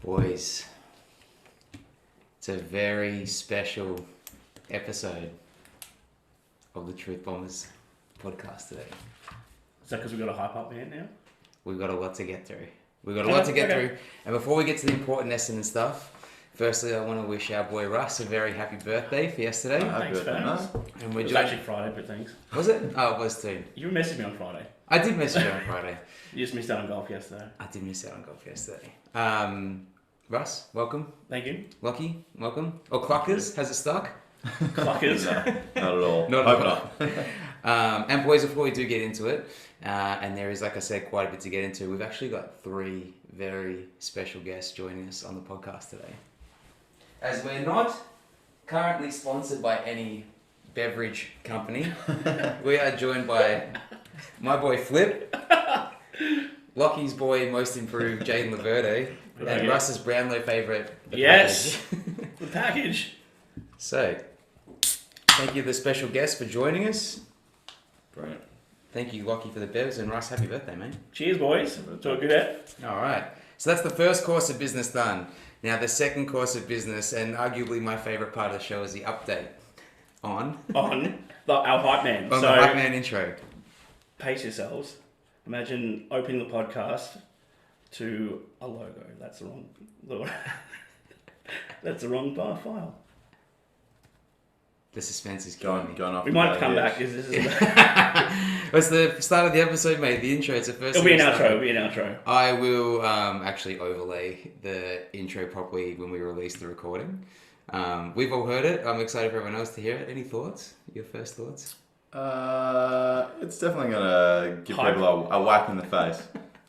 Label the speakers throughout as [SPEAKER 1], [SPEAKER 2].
[SPEAKER 1] Boys, it's a very special episode of the Truth Bombers podcast today.
[SPEAKER 2] Is that because we've got a hype up band now?
[SPEAKER 1] We've got a lot to get through. Through. And before we get to the important lesson and stuff, firstly, I want to wish our boy Russ a very happy birthday for yesterday.
[SPEAKER 2] Thanks, fellas.
[SPEAKER 1] And
[SPEAKER 2] It was actually Friday, but thanks.
[SPEAKER 1] Was it? Oh, it was too.
[SPEAKER 2] You messaged me on Friday.
[SPEAKER 1] I did message you on Friday.
[SPEAKER 2] You just missed out on golf yesterday.
[SPEAKER 1] I did miss out on golf yesterday. Russ, welcome.
[SPEAKER 2] Thank you.
[SPEAKER 1] Lockie, welcome. Oh, Cluckers, has it stuck?
[SPEAKER 2] Cluckers.
[SPEAKER 3] Not at all.
[SPEAKER 1] Not at all. And boys, before we do get into it, and there is, like I said, quite a bit to get into, we've actually got three very special guests joining us on the podcast today. As we're not currently sponsored by any beverage company, we are joined by my boy Flip, Lockie's boy Most Improved Jaden Laverde, and Russ's Brownlow favourite,
[SPEAKER 2] Yes! The package.
[SPEAKER 1] So, thank you to the special guests for joining us.
[SPEAKER 3] Brilliant.
[SPEAKER 1] Thank you, Lockie, for the bevs, and Russ, happy birthday, mate.
[SPEAKER 2] Cheers, boys. To a good hit.
[SPEAKER 1] All right. So that's the first course of business done. Now, the second course of business, and arguably my favourite part of the show, is the update on
[SPEAKER 2] Our hype man.
[SPEAKER 1] the hype man intro.
[SPEAKER 2] Pace yourselves. Imagine opening the podcast to a logo. That's the wrong bar file.
[SPEAKER 1] The suspense is killing me.
[SPEAKER 3] Going off.
[SPEAKER 2] We might come back.
[SPEAKER 1] It's the start of the episode, mate. The intro. It's the first.
[SPEAKER 2] It'll be an outro.
[SPEAKER 1] I will actually overlay the intro properly when we release the recording. We've all heard it. I'm excited for everyone else to hear it. Any thoughts? Your first thoughts?
[SPEAKER 3] It's definitely gonna give people a whack in the face.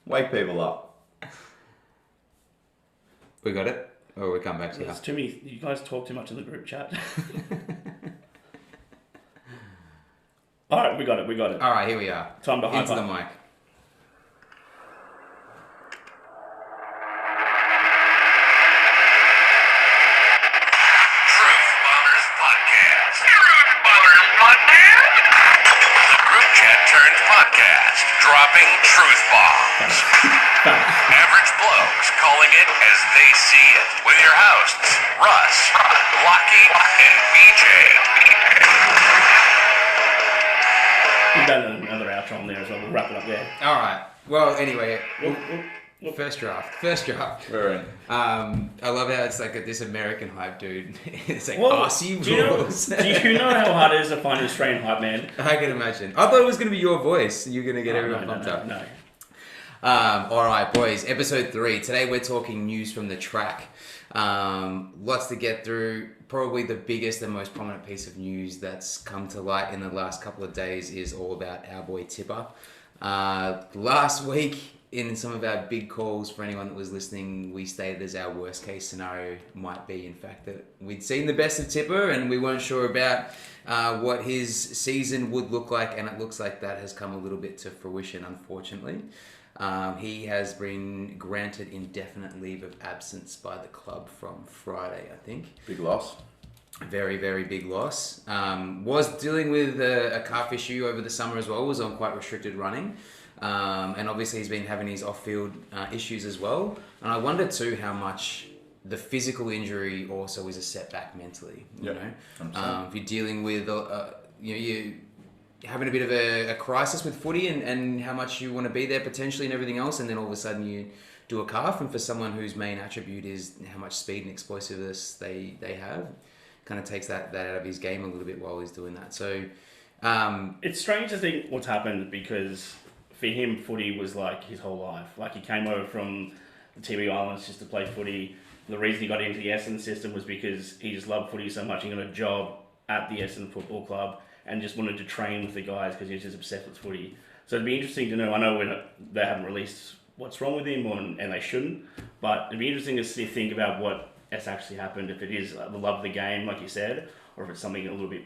[SPEAKER 3] Wake people up.
[SPEAKER 1] We got it? Or we come back to
[SPEAKER 2] There's too many. You guys talk too much in the group chat. All right, we got it.
[SPEAKER 1] All right, here we are.
[SPEAKER 2] Time to hype
[SPEAKER 1] into
[SPEAKER 2] up.
[SPEAKER 1] the mic.
[SPEAKER 4] Truth Bombers Podcast. Truth Bombers Podcast. The group chat turned podcast, dropping truth bombs. Average blokes calling it as they see it. With your hosts, Russ, Lockie, and BJ.
[SPEAKER 2] We've done another outro on there as well. We'll wrap it up there.
[SPEAKER 1] All right. Well, anyway,
[SPEAKER 2] We'll-
[SPEAKER 1] first draft.
[SPEAKER 3] We're in.
[SPEAKER 1] I love how it's like this American hype dude. It's like
[SPEAKER 2] Well,
[SPEAKER 1] Aussie
[SPEAKER 2] do you know-
[SPEAKER 1] rules.
[SPEAKER 2] Do you know how hard it is to find an Australian hype man?
[SPEAKER 1] I can imagine. I thought it was going to be your voice. You're going to get everyone pumped up.
[SPEAKER 2] No.
[SPEAKER 1] All right, boys. Episode 3. Today we're talking news from the track. Lots to get through. Probably the biggest and most prominent piece of news that's come to light in the last couple of days is all about our boy Tipper. Last week, in some of our big calls, for anyone that was listening, we stated as our worst case scenario might be, in fact, that we'd seen the best of Tipper and we weren't sure about what his season would look like, and it looks like that has come a little bit to fruition, unfortunately. He has been granted indefinite leave of absence by the club from Friday, I think.
[SPEAKER 3] Big loss.
[SPEAKER 1] Very, very big loss. Was dealing with a calf issue over the summer as well, was on quite restricted running. And obviously he's been having his off-field issues as well. And I wonder too how much the physical injury also is a setback mentally. You know, if you're dealing with, you having a bit of a crisis with footy and how much you want to be there potentially and everything else, and then all of a sudden you do a calf, and for someone whose main attribute is how much speed and explosiveness they have, kind of takes that out of his game a little bit while he's doing that. So
[SPEAKER 2] It's strange to think what's happened, because for him, footy was like his whole life. Like, he came over from the Tiwi Islands just to play footy. The reason he got into the Essendon system was because he just loved footy so much. He got a job at the Essendon Football Club and just wanted to train with the guys because he was just obsessed with footy. So it'd be interesting to know. I know they haven't released what's wrong with him, and they shouldn't, but it'd be interesting to think about what has actually happened, if it is the love of the game, like you said, or if it's something a little bit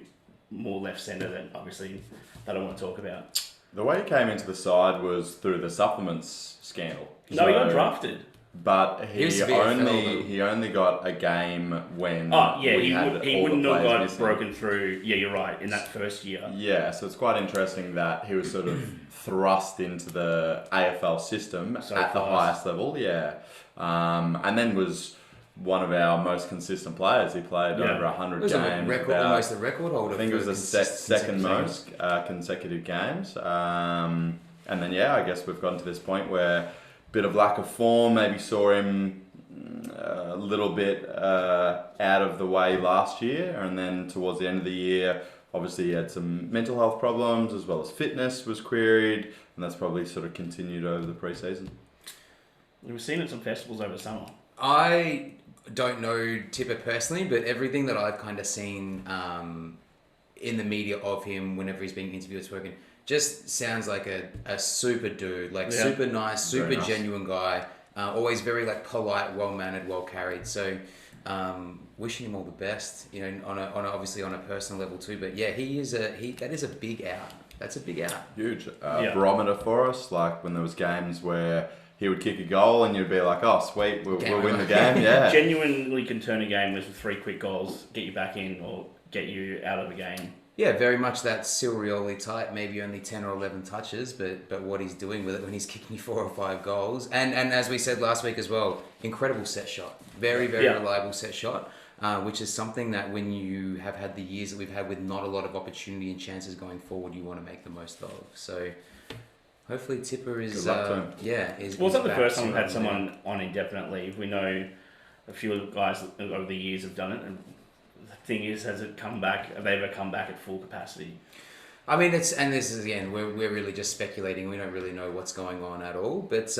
[SPEAKER 2] more left-centre that obviously they don't want to talk about.
[SPEAKER 3] The way he came into the side was through the supplements scandal.
[SPEAKER 2] No, he got drafted.
[SPEAKER 3] But
[SPEAKER 1] He was severe
[SPEAKER 3] he only got a game when
[SPEAKER 2] he wouldn't have got
[SPEAKER 3] missing.
[SPEAKER 2] broken through. Yeah, you're right. In that first year.
[SPEAKER 3] Yeah, so it's quite interesting that he was sort of thrust into the AFL system at the highest level. Yeah, and then was one of our most consistent players. He played over 100 games.
[SPEAKER 1] Almost a record holder.
[SPEAKER 3] I think it was the second most consecutive games. And then, I guess we've gotten to this point where bit of lack of form, maybe saw him a little bit out of the way last year. And then towards the end of the year, obviously he had some mental health problems as well as fitness was queried. And that's probably sort of continued over the pre-season.
[SPEAKER 2] We've seen at some festivals over summer.
[SPEAKER 1] I don't know Tipper personally, but everything that I've kind of seen in the media of him whenever he's being interviewed working just sounds like a super dude, super nice, super genuine guy, always very polite, well-mannered, well-carried. So wishing him all the best, obviously on a personal level too. But yeah, that is a big out. That's a big out.
[SPEAKER 3] Huge barometer for us. Like when there was games where he would kick a goal and you'd be like, oh, sweet, we'll win the game. Yeah.
[SPEAKER 2] Genuinely can turn a game with 3 quick goals, get you back in or get you out of the game.
[SPEAKER 1] Yeah, very much that Silrioli type, maybe only 10 or 11 touches, but what he's doing with it when he's kicking 4 or 5 goals. And as we said last week as well, incredible set shot. Very, very reliable set shot, which is something that when you have had the years that we've had with not a lot of opportunity and chances going forward, you want to make the most of. So hopefully Tipper is...
[SPEAKER 2] Well, it's not the first time we've had someone on indefinite leave. We know a few guys over the years have done it, and the thing is, has it come back? Have they ever come back at full capacity?
[SPEAKER 1] I mean, this is again, we're really just speculating. We don't really know what's going on at all, but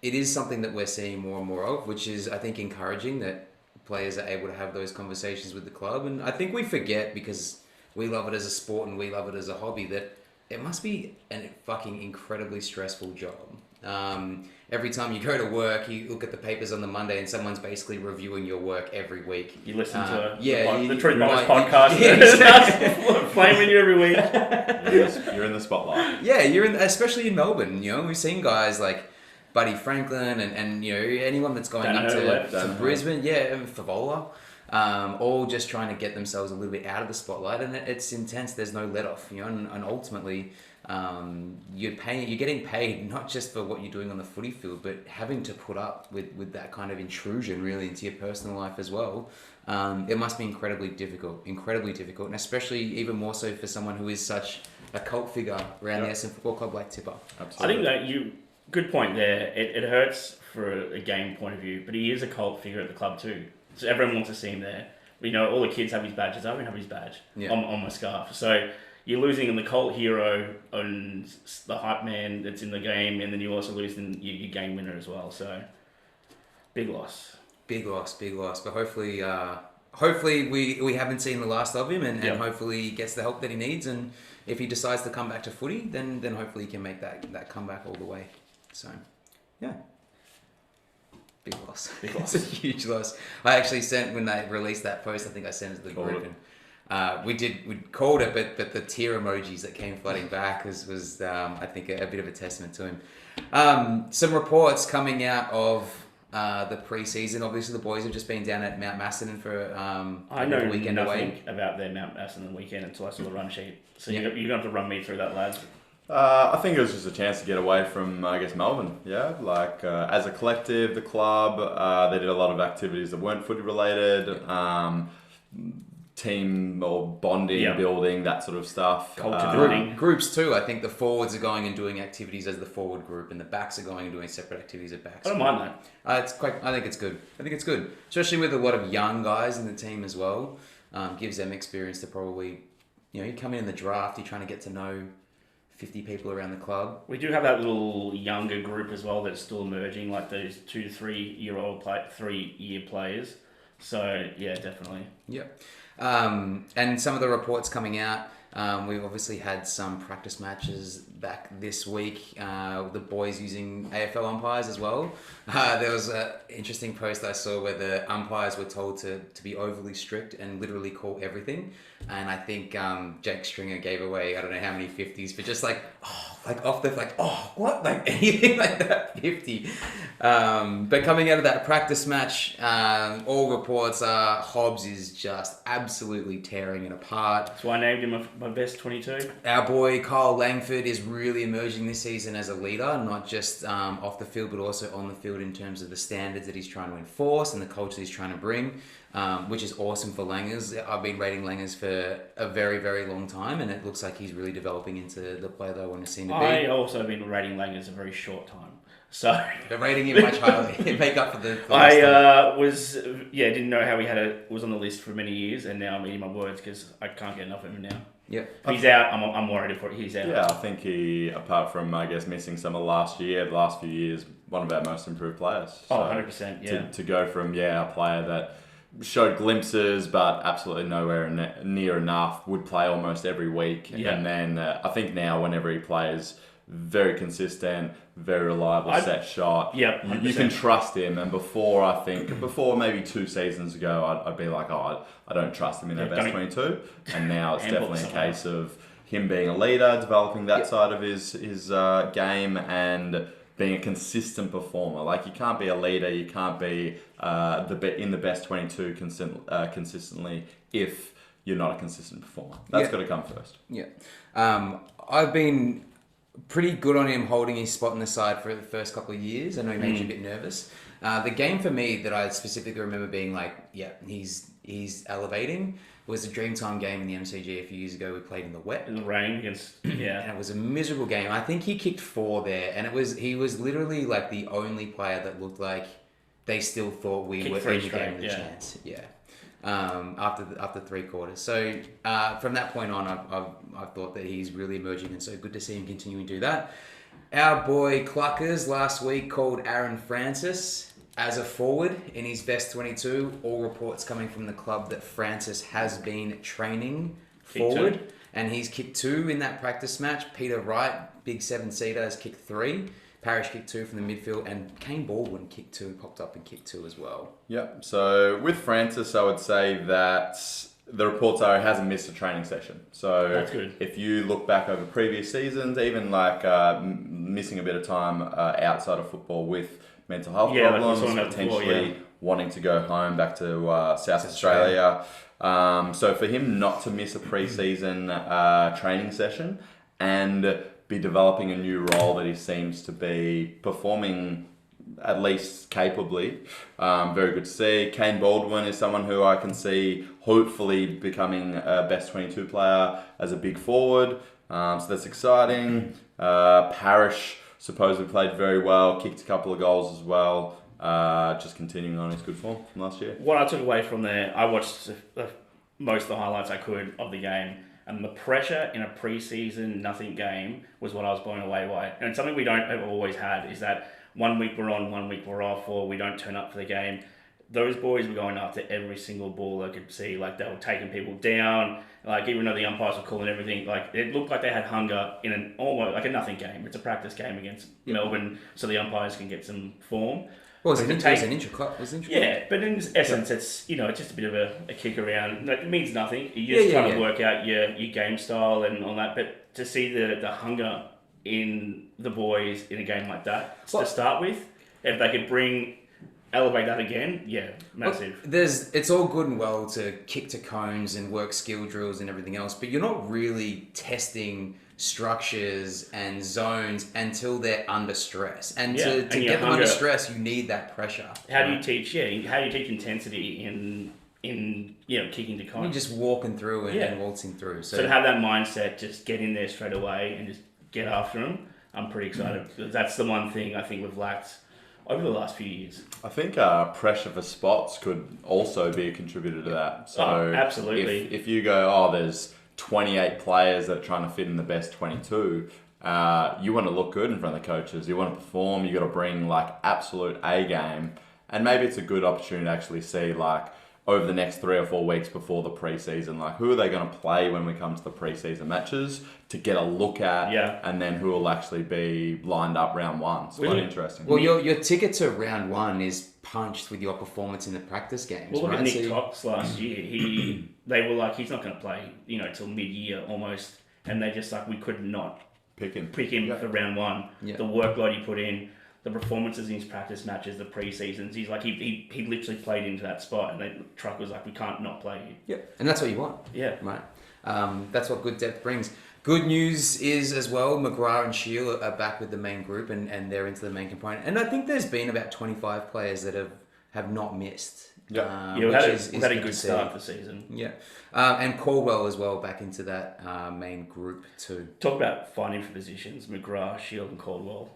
[SPEAKER 1] it is something that we're seeing more and more of, which is, I think, encouraging that players are able to have those conversations with the club. And I think we forget, because we love it as a sport and we love it as a hobby, that it must be a fucking incredibly stressful job. Every time you go to work, you look at the papers on the Monday and someone's basically reviewing your work every week.
[SPEAKER 2] You listen to
[SPEAKER 1] the
[SPEAKER 2] Truth Bombers podcast. Yeah, flaming you every week.
[SPEAKER 3] You're in the spotlight.
[SPEAKER 1] Yeah, especially in Melbourne. We've seen guys like Buddy Franklin and anyone that's going up to Brisbane. Yeah, Favola. All just trying to get themselves a little bit out of the spotlight, and it's intense. There's no let off, and ultimately, you're getting paid not just for what you're doing on the footy field, but having to put up with that kind of intrusion really into your personal life as well. It must be incredibly difficult, and especially even more so for someone who is such a cult figure around the Essendon Football Club like Tipper.
[SPEAKER 2] Absolutely. I think good point there. It hurts for a game point of view, but he is a cult figure at the club too. So everyone wants to see him there. All the kids have his badges. I don't have his badge on my scarf. So you're losing the cult hero and the hype man that's in the game, and then you're also losing your game winner as well. So big loss. Big loss.
[SPEAKER 1] But hopefully we haven't seen the last of him, and hopefully he gets the help that he needs. And if he decides to come back to footy, then hopefully he can make that comeback all the way. So, yeah. Big loss. It's a huge loss. I actually sent, when they released that post, I think I sent it to the group, and we called it, but the tear emojis that came flooding back was I think a bit of a testament to him. Some reports coming out of the pre-season. Obviously, the boys have just been down at Mount Macedon for
[SPEAKER 2] I know weekend nothing about their Mount Macedon weekend until I saw the run sheet. So you're going to have to run me through that, lads.
[SPEAKER 3] I think it was just a chance to get away from, Melbourne. Yeah, as a collective, the club, they did a lot of activities that weren't footy related, team or bonding, building, that sort of stuff.
[SPEAKER 2] Culture building.
[SPEAKER 1] Groups too. I think the forwards are going and doing activities as the forward group, and the backs are going and doing separate activities at backs.
[SPEAKER 2] I don't mind that.
[SPEAKER 1] I think it's good. Especially with a lot of young guys in the team as well. Gives them experience to probably, you come in the draft, you're trying to get to know 50 people around the club. We
[SPEAKER 2] do have that little younger group as well that's still emerging, like those 2 to 3 year players. So yeah, definitely.
[SPEAKER 1] Yep. And some of the reports coming out, we've obviously had some practice matches back this week. The boys using AFL umpires as well. There was an interesting post I saw where the umpires were told to be overly strict and literally call everything. And I think Jake Stringer gave away, I don't know how many 50s, but just like off the like, oh, what, like anything like that 50. But coming out of that practice match, all reports are Hobbs is just absolutely tearing it apart.
[SPEAKER 2] That's why I named him my best 22.
[SPEAKER 1] Our boy Kyle Langford is really emerging this season as a leader, not just off the field, but also on the field in terms of the standards that he's trying to enforce and the culture he's trying to bring, which is awesome for Langers. I've been rating Langers for a very, very long time, and it looks like he's really developing into the player that I want to see him to be.
[SPEAKER 2] I also have been rating Langers a very short time. So
[SPEAKER 1] the rating him much higher. Make up for the
[SPEAKER 2] didn't know how he was on the list for many years, and now I'm eating my words because I can't get enough of him now.
[SPEAKER 1] Yeah,
[SPEAKER 2] if he's out. I'm worried for he's out.
[SPEAKER 3] Yeah, I think he, apart from I guess missing some of the last few years, one of our most improved players.
[SPEAKER 2] So 100%. Yeah.
[SPEAKER 3] To go from a player that showed glimpses, but absolutely nowhere near enough, would play almost every week, and then I think now whenever he plays, very consistent, very reliable set shot.
[SPEAKER 2] Yeah,
[SPEAKER 3] you can trust him. And before maybe 2 seasons ago, I'd be like, I don't trust him in their best 22. And now it's definitely a case of him being a leader, developing that side of his game, and being a consistent performer. Like, you can't be a leader, you can't be in the best 22 consistently if you're not a consistent performer. That's got to come first.
[SPEAKER 1] Yeah. I've been pretty good on him holding his spot in the side for the first couple of years. I know he made you a bit nervous. The game for me that I specifically remember being like, he's elevating, was the Dreamtime game in the MCG a few years ago. We played in the wet.
[SPEAKER 2] In the rain against,
[SPEAKER 1] And it was a miserable game. I think he kicked 4 there, and he was literally like the only player that looked like they still thought we were in the game with a chance. Yeah. After 3 quarters. So from that point on, I've thought that he's really emerging, and so good to see him continuing to do that. Our boy Cluckers last week called Aaron Francis as a forward in his best 22. All reports coming from the club that Francis has been training forward, and he's kicked 2 in that practice match. Peter Wright, big 7-seater, has kicked 3. Parrish kicked 2 from the midfield, and Kane Baldwin kicked 2, popped up and kicked 2 as well.
[SPEAKER 3] Yep. So with Francis, I would say that the reports are he hasn't missed a training session. So
[SPEAKER 2] that's good.
[SPEAKER 3] If you look back over previous seasons, even like missing a bit of time outside of football with mental health problems, potentially wanting to go home back to South Australia. So for him not to miss a pre-season training session and be developing a new role that he seems to be performing at least capably. Very good to see. Kane Baldwin is someone who I can see hopefully becoming a best 22 player as a big forward. So that's exciting. Parrish supposedly played very well, kicked a couple of goals as well. Just continuing on his good form from last year.
[SPEAKER 2] What I took away from there, I watched most of the highlights I could of the game. And the pressure in a pre-season nothing game was what I was blown away by. And something we don't ever always had is that 1 week we're on, 1 week we're off, or we don't turn up for the game. Those boys were going after every single ball they could see. Like, they were taking people down. Like, even though the umpires were calling everything, like, it looked like they had hunger in an almost like a nothing game. It's a practice game against Melbourne, so the umpires can get some form.
[SPEAKER 1] Well, it was an intra-club.
[SPEAKER 2] Yeah, but in essence, it's it's just a bit of a kick around. It means nothing. You're just trying to work out your game style and all that. But to see the hunger in the boys in a game like that to start with, if they could elevate that again, massive.
[SPEAKER 1] It's all good and well to kick to cones and work skill drills and everything else, but you're not really testing structures and zones until they're under stress. And to get them under stress, you need that pressure.
[SPEAKER 2] How do you teach intensity in kicking to cones?
[SPEAKER 1] You're just walking through and waltzing through.
[SPEAKER 2] So to have that mindset, just get in there straight away and just get after them, I'm pretty excited. That's the one thing I think we've lacked over the last few years.
[SPEAKER 3] I think pressure for spots could also be a contributor to that. So
[SPEAKER 2] absolutely.
[SPEAKER 3] If you go, there's 28 players that are trying to fit in the best 22, you want to look good in front of the coaches. You want to perform. You got to bring like absolute A game. And maybe it's a good opportunity to actually see like over the next 3 or 4 weeks before the preseason, like who are they going to play when we come to the preseason matches to get a look at, and then who will actually be lined up round 1. It's quite interesting.
[SPEAKER 1] Well, your ticket to round 1 is punched with your performance in the practice games.
[SPEAKER 2] Well, look at Nick Cox last year. They were like, he's not going to play, till mid-year almost, and they just like we could not
[SPEAKER 3] pick him
[SPEAKER 2] for round one.
[SPEAKER 1] Yeah.
[SPEAKER 2] The workload he put in, the performances in his practice matches, the pre-seasons. He's like he literally played into that spot, and the truck was like, we can't not play you.
[SPEAKER 1] Yeah, and that's what you want.
[SPEAKER 2] Yeah,
[SPEAKER 1] right. That's what good depth brings. Good news is as well, McGrath and Shield are back with the main group, and they're into the main component. And I think there's been about 25 players that have not missed.
[SPEAKER 2] Yeah, we've had a good start to the season.
[SPEAKER 1] Yeah, and Caldwell as well back into that main group too.
[SPEAKER 2] Talk about fighting for positions. McGrath, Shield, and Caldwell.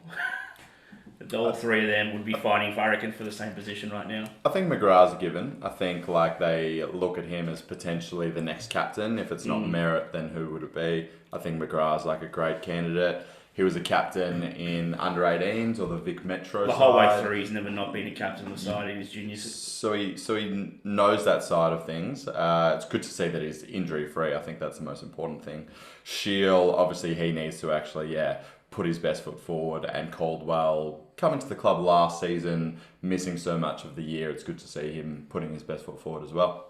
[SPEAKER 2] All three of them would be fighting, I reckon, for the same position right now.
[SPEAKER 3] I think McGrath's a given. I think like they look at him as potentially the next captain. If it's not Merritt, then who would it be? I think McGrath's like a great candidate. He was a captain in under-18s or the Vic Metro
[SPEAKER 2] the
[SPEAKER 3] side.
[SPEAKER 2] whole way through, he's never not been a captain of the side in his juniors.
[SPEAKER 3] So he knows that side of things. It's good to see that he's injury-free. I think that's the most important thing. Shield, obviously he needs to actually, put his best foot forward, and Caldwell coming to the club last season, missing so much of the year. It's good to see him putting his best foot forward as well.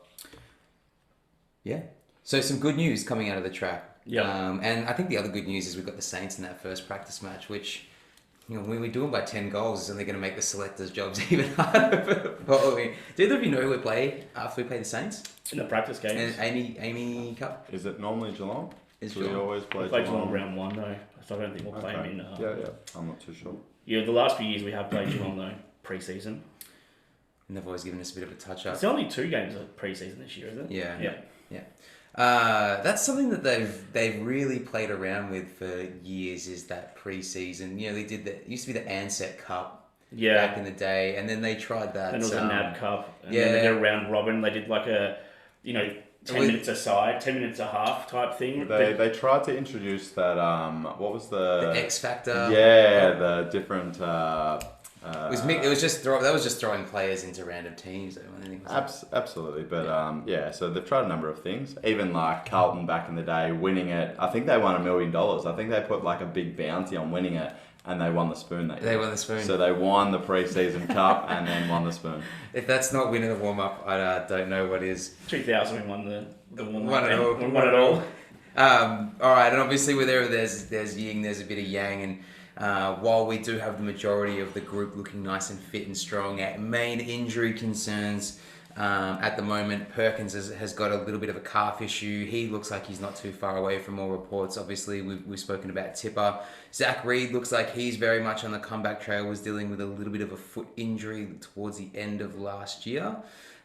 [SPEAKER 1] Yeah. So some good news coming out of the track.
[SPEAKER 2] Yeah.
[SPEAKER 1] And I think the other good news is we've got the Saints in that first practice match, which, when we do them by 10 goals, it's only going to make the selectors' jobs even harder. Probably. Do either of you know who we play after we play the Saints?
[SPEAKER 2] In the practice games.
[SPEAKER 1] And Amy Cup?
[SPEAKER 3] Is it normally Geelong?
[SPEAKER 1] Is
[SPEAKER 3] we
[SPEAKER 1] Geelong.
[SPEAKER 3] always play
[SPEAKER 2] We played Geelong round one though, so I don't think we'll play him in.
[SPEAKER 3] Yeah, I'm not too sure.
[SPEAKER 2] Yeah, the last few years we have played Geelong though, pre-season.
[SPEAKER 1] And they've always given us a bit of a touch-up.
[SPEAKER 2] It's only 2 games of pre-season this year, isn't it?
[SPEAKER 1] Yeah. That's something that they've really played around with for years, is that pre-season. They did that. It used to be the Ansett Cup back in the day, and then they tried that.
[SPEAKER 2] And it was a NAB Cup. And
[SPEAKER 1] then
[SPEAKER 2] they did a round robin. They did like a, 10 minutes aside, 10 minutes a half type thing.
[SPEAKER 3] They tried to introduce that, what was the
[SPEAKER 1] X Factor.
[SPEAKER 3] Yeah, the different...
[SPEAKER 1] it was just throwing players into random teams.
[SPEAKER 3] Absolutely, but so they've tried a number of things. Even like Carlton back in the day, winning it. I think they won $1 million. I think they put like a big bounty on winning it, and they won the spoon.
[SPEAKER 1] They won the spoon.
[SPEAKER 3] So they won the pre-season cup and then won the spoon.
[SPEAKER 1] If that's not winning the warm up, I don't know what is.
[SPEAKER 2] 2000 we won the
[SPEAKER 1] won it all.
[SPEAKER 2] We won it all.
[SPEAKER 1] All right, and obviously there's yin, there's a bit of yang, and while we do have the majority of the group looking nice and fit and strong, at main injury concerns at the moment, Perkins has got a little bit of a calf issue. He looks like he's not too far away from all reports. Obviously, we've spoken about Tipper. Zach Reed looks like he's very much on the comeback trail, was dealing with a little bit of a foot injury towards the end of last year.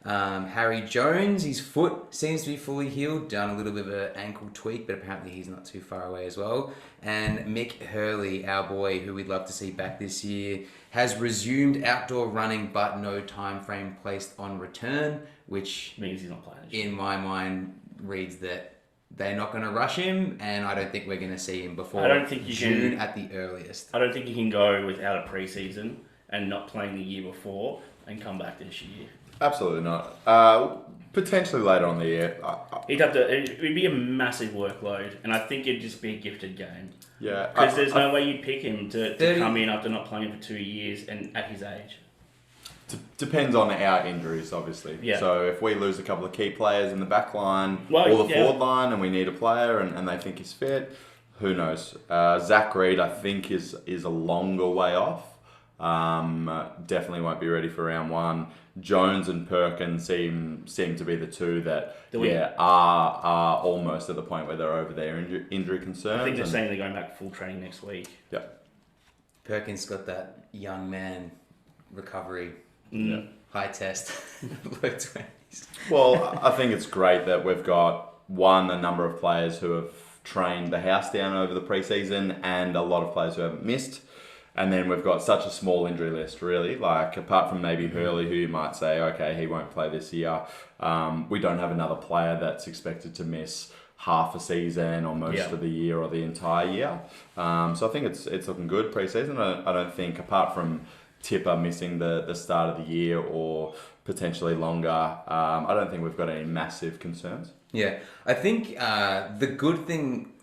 [SPEAKER 1] Harry Jones, his foot seems to be fully healed, done a little bit of an ankle tweak, but apparently he's not too far away as well. And Mick Hurley, our boy, who we'd love to see back this year, has resumed outdoor running, but no time frame placed on return, which
[SPEAKER 2] means he's not playing.
[SPEAKER 1] In my mind, reads that they're not going to rush him, and I don't think we're going to see him before June at the earliest.
[SPEAKER 2] I don't think you can go without a pre-season and not playing the year before and come back this year.
[SPEAKER 3] Absolutely not. Potentially later on the year.
[SPEAKER 2] It'd be a massive workload, and I think it'd just be a gifted game.
[SPEAKER 3] Yeah.
[SPEAKER 2] Because there's no way you'd pick him to come in after not playing for 2 years and at his age.
[SPEAKER 3] Depends on our injuries, obviously.
[SPEAKER 2] Yeah.
[SPEAKER 3] So if we lose a couple of key players in the back line or the forward line, and we need a player and they think he's fit, who knows? Zach Reed, I think, is a longer way off. Definitely won't be ready for round one. Jones and Perkins seem to be the two that are almost at the point where they're over their injury concerns.
[SPEAKER 2] I think they're saying they're going back to full training next week.
[SPEAKER 3] Yep.
[SPEAKER 1] Perkins got that young man recovery, high test, low 20s.
[SPEAKER 3] Well, I think it's great that we've got a number of players who have trained the house down over the preseason, and a lot of players who haven't missed. And then we've got such a small injury list, really. Like, apart from maybe Hurley, who you might say, okay, he won't play this year. We don't have another player that's expected to miss half a season or most of the year or the entire year. So I think it's looking good pre-season. I don't think, apart from Tipper missing the start of the year or potentially longer, I don't think we've got any massive concerns.
[SPEAKER 1] Yeah, I think the good thing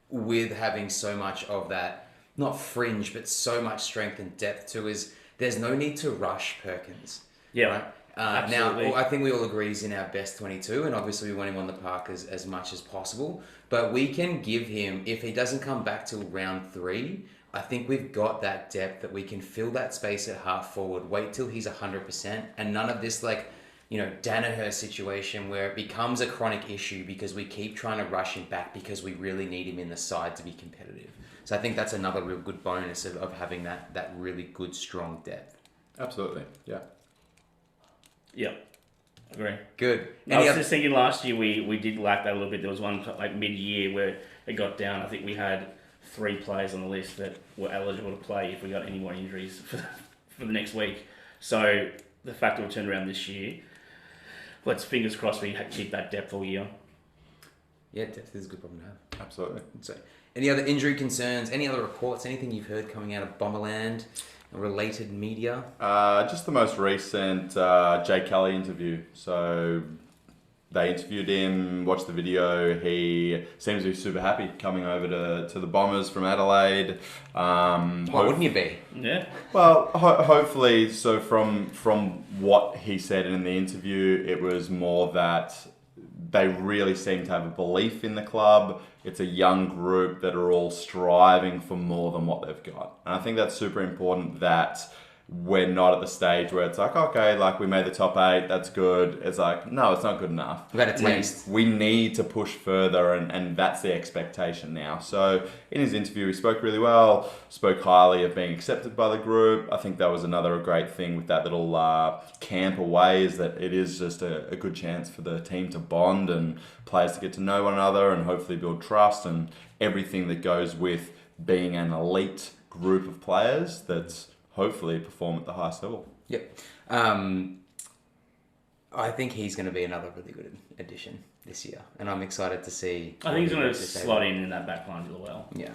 [SPEAKER 1] with having so much of that, not fringe, but so much strength and depth too, is there's no need to rush Perkins.
[SPEAKER 2] Yeah.
[SPEAKER 1] Right?
[SPEAKER 2] Absolutely.
[SPEAKER 1] Now, I think we all agree he's in our best 22, and obviously we want him on the park as much as possible. But we can give him, if he doesn't come back till round 3, I think we've got that depth that we can fill that space at half forward, wait till he's 100%, and none of this Danaher situation where it becomes a chronic issue because we keep trying to rush him back because we really need him in the side to be competitive. So I think that's another real good bonus of having that really good, strong depth.
[SPEAKER 3] Absolutely, yeah.
[SPEAKER 2] Yep. Agree.
[SPEAKER 1] Good.
[SPEAKER 2] I was just thinking last year we did lack that a little bit. There was one mid-year where it got down. I think we had 3 players on the list that were eligible to play if we got any more injuries for the next week. So the fact that we turned around this year, let's fingers crossed we keep that depth all year.
[SPEAKER 1] Yeah, depth is a good problem to have.
[SPEAKER 3] Absolutely.
[SPEAKER 1] So, any other injury concerns? Any other reports? Anything you've heard coming out of Bomberland? Related media?
[SPEAKER 3] Just the most recent Jay Kelly interview. So they interviewed him, watched the video. He seems to be super happy coming over to the Bombers from Adelaide.
[SPEAKER 1] Why wouldn't you be?
[SPEAKER 2] Yeah.
[SPEAKER 3] Well, hopefully. So from what he said in the interview, it was more that they really seem to have a belief in the club. It's a young group that are all striving for more than what they've got. And I think that's super important that we're not at the stage where it's like, okay, we made the top 8, that's good. It's like, no, it's not good enough.
[SPEAKER 1] We've had a taste.
[SPEAKER 3] We need to push further, and that's the expectation now. So in his interview, he spoke really well, spoke highly of being accepted by the group. I think that was another great thing with that little camp away, is that it is just a good chance for the team to bond and players to get to know one another and hopefully build trust and everything that goes with being an elite group of players that's hopefully perform at the highest level.
[SPEAKER 1] Yep. I think he's going to be another really good addition this year, and I'm excited to see.
[SPEAKER 2] I think he's going to slot in that back line really well.
[SPEAKER 1] Yeah.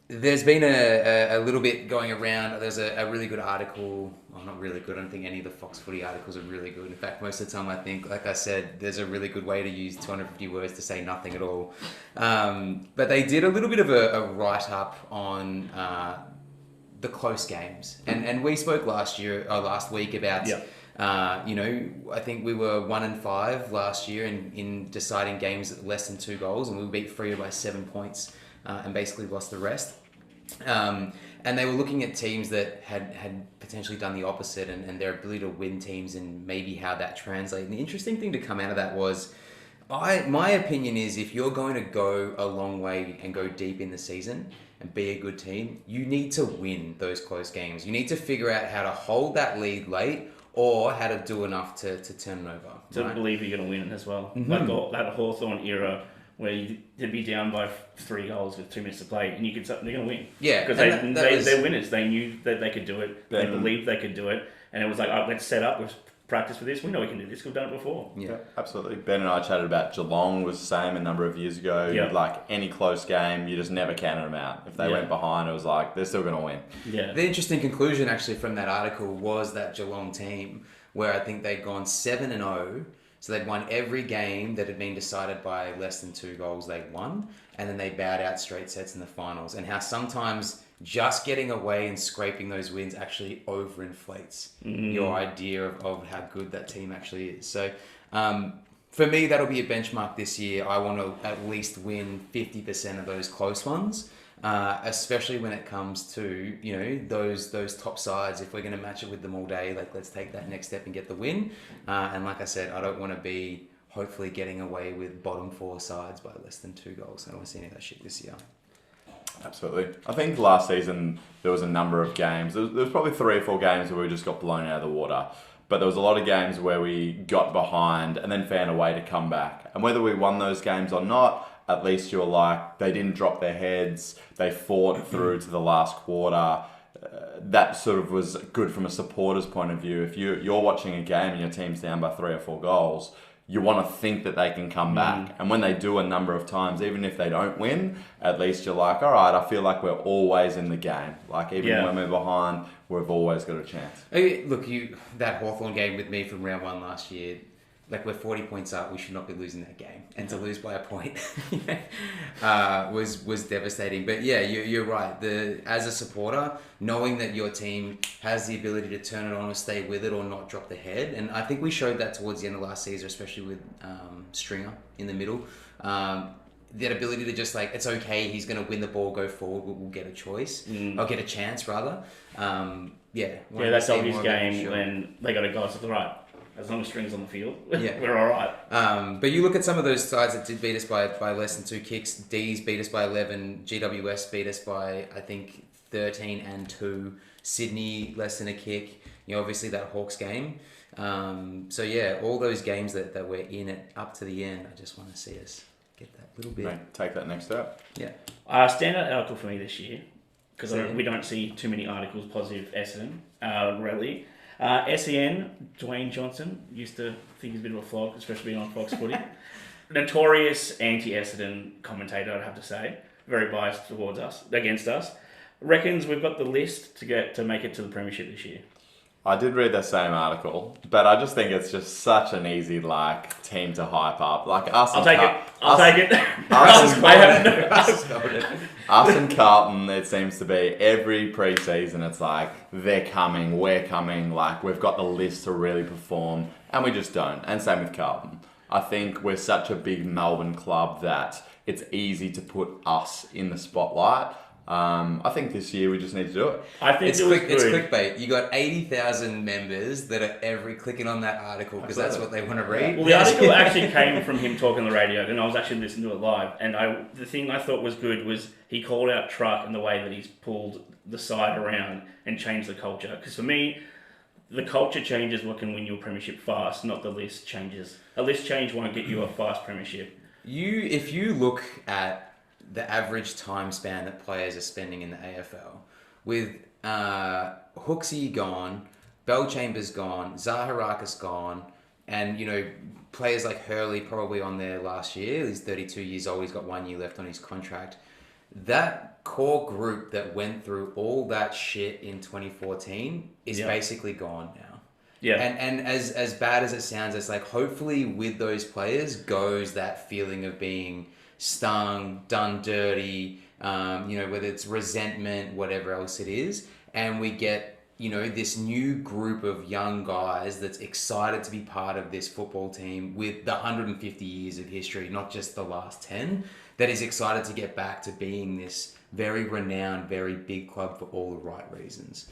[SPEAKER 1] There's been a little bit going around. There's a really good article. Well, not really good. I don't think any of the Fox Footy articles are really good. In fact, most of the time I think, like I said, there's a really good way to use 250 words to say nothing at all. But they did a little bit of a write-up on the close games. And we spoke last week about...
[SPEAKER 2] Yeah.
[SPEAKER 1] I think we were 1-5 last year in deciding games less than 2 goals, and we beat Freo by 7 points and basically lost the rest. And they were looking at teams that had potentially done the opposite and their ability to win teams and maybe how that translated. And the interesting thing to come out of that was, my opinion is, if you're going to go a long way and go deep in the season and be a good team, you need to win those close games. You need to figure out how to hold that lead late, or how to do enough to turn it over.
[SPEAKER 2] To
[SPEAKER 1] right?
[SPEAKER 2] believe you're going to win it as well.
[SPEAKER 1] Mm-hmm.
[SPEAKER 2] Like that Hawthorn era where you'd be down by 3 goals with 2 minutes to play, and they're going to win.
[SPEAKER 1] Yeah.
[SPEAKER 2] Because they're winners. They knew that they could do it. They believed they could do it. And it was like, let's set up, let's practice for this. We know we can do this. We've done it before.
[SPEAKER 3] Yeah, absolutely. Ben and I chatted about Geelong was the same a number of years ago.
[SPEAKER 2] Yeah.
[SPEAKER 3] Like any close game, you just never counted them out. If they went behind, it was like, they're still going to win.
[SPEAKER 2] Yeah.
[SPEAKER 1] The interesting conclusion actually from that article was that Geelong team, where I think they'd gone 7-0, so they'd won every game that had been decided by less than 2 goals, they'd won, and then they bowed out straight sets in the finals. And how sometimes just getting away and scraping those wins actually overinflates your idea of how good that team actually is. So for me, that'll be a benchmark this year. I want to at least win 50% of those close ones. Especially when it comes to those top sides. If we're going to match it with them all day, let's take that next step and get the win. And like I said, I don't want to be hopefully getting away with bottom 4 sides by less than 2 goals. I don't want to see any of that shit this year.
[SPEAKER 3] Absolutely. I think last season there was a number of games. There was probably 3 or 4 games where we just got blown out of the water. But there was a lot of games where we got behind and then found a way to come back. And whether we won those games or not, at least you're like, they didn't drop their heads. They fought through to the last quarter. That sort of was good from a supporter's point of view. If you're watching a game and your team's down by 3 or 4 goals, you want to think that they can come back. And when they do a number of times, even if they don't win, at least you're like, all right, I feel like we're always in the game. Like even when we're behind, we've always got a chance.
[SPEAKER 1] Look, that Hawthorn game with me from round 1 last year, like we're 40 points up, we should not be losing that game. And to lose by a point was devastating. But yeah, you're right. As a supporter, knowing that your team has the ability to turn it on or stay with it or not drop the head. And I think we showed that towards the end of last season, especially with Stringer in the middle. That ability to just like, it's okay, he's going to win the ball, go forward, we'll get a choice. Or get a chance, rather.
[SPEAKER 2] That's Doggy's game when they got a guy to the right. As long as String's on the field, we're all right.
[SPEAKER 1] But you look at some of those sides that did beat us by less than 2 kicks. D's beat us by 11. GWS beat us by, I think, 13 and 2. Sydney, less than a kick. Obviously that Hawks game. So yeah, all those games that we're in it up to the end, I just want to see us get that little bit.
[SPEAKER 3] Right, take that next step.
[SPEAKER 1] Yeah.
[SPEAKER 2] Standout article for me this year, because we don't see too many articles positive Essendon, really. SEN, Dwayne Johnson, used to think he's a bit of a flog, especially being on Fox Footy. Notorious anti-Essendon commentator, I'd have to say. Very biased against us. Reckons we've got the list to make it to the Premiership this year.
[SPEAKER 3] I did read that same article, but I just think it's just such an easy team to hype up. Like us,
[SPEAKER 2] I'll take it.
[SPEAKER 3] Us and Carlton, it seems to be every pre-season. It's like they're coming, we're coming. Like we've got the list to really perform, and we just don't. And same with Carlton. I think we're such a big Melbourne club that it's easy to put us in the spotlight. I think this year we just need to do it.
[SPEAKER 2] I think
[SPEAKER 1] it's clickbait. You got 80,000 members that are clicking on that article because that's what they want to read.
[SPEAKER 2] Well, the article actually came from him talking on the radio, and I was actually listening to it live. And the thing I thought was good was he called out Truck and the way that he's pulled the side around and changed the culture. Because for me, the culture changes what can win you a premiership fast, not the list changes. A list change won't get you a fast premiership.
[SPEAKER 1] If you look at the average time span that players are spending in the AFL, with Hooksy gone, Bellchambers gone, Zaharakis gone, and players like Hurley probably on their last year. He's 32 years old. He's got 1 year left on his contract. That core group that went through all that shit in 2014 is basically gone now.
[SPEAKER 2] Yeah.
[SPEAKER 1] And as bad as it sounds, it's like hopefully with those players goes that feeling of being stung, done dirty, whether it's resentment, whatever else it is. And we get, this new group of young guys that's excited to be part of this football team with the 150 years of history, not just the last 10, that is excited to get back to being this very renowned, very big club for all the right reasons.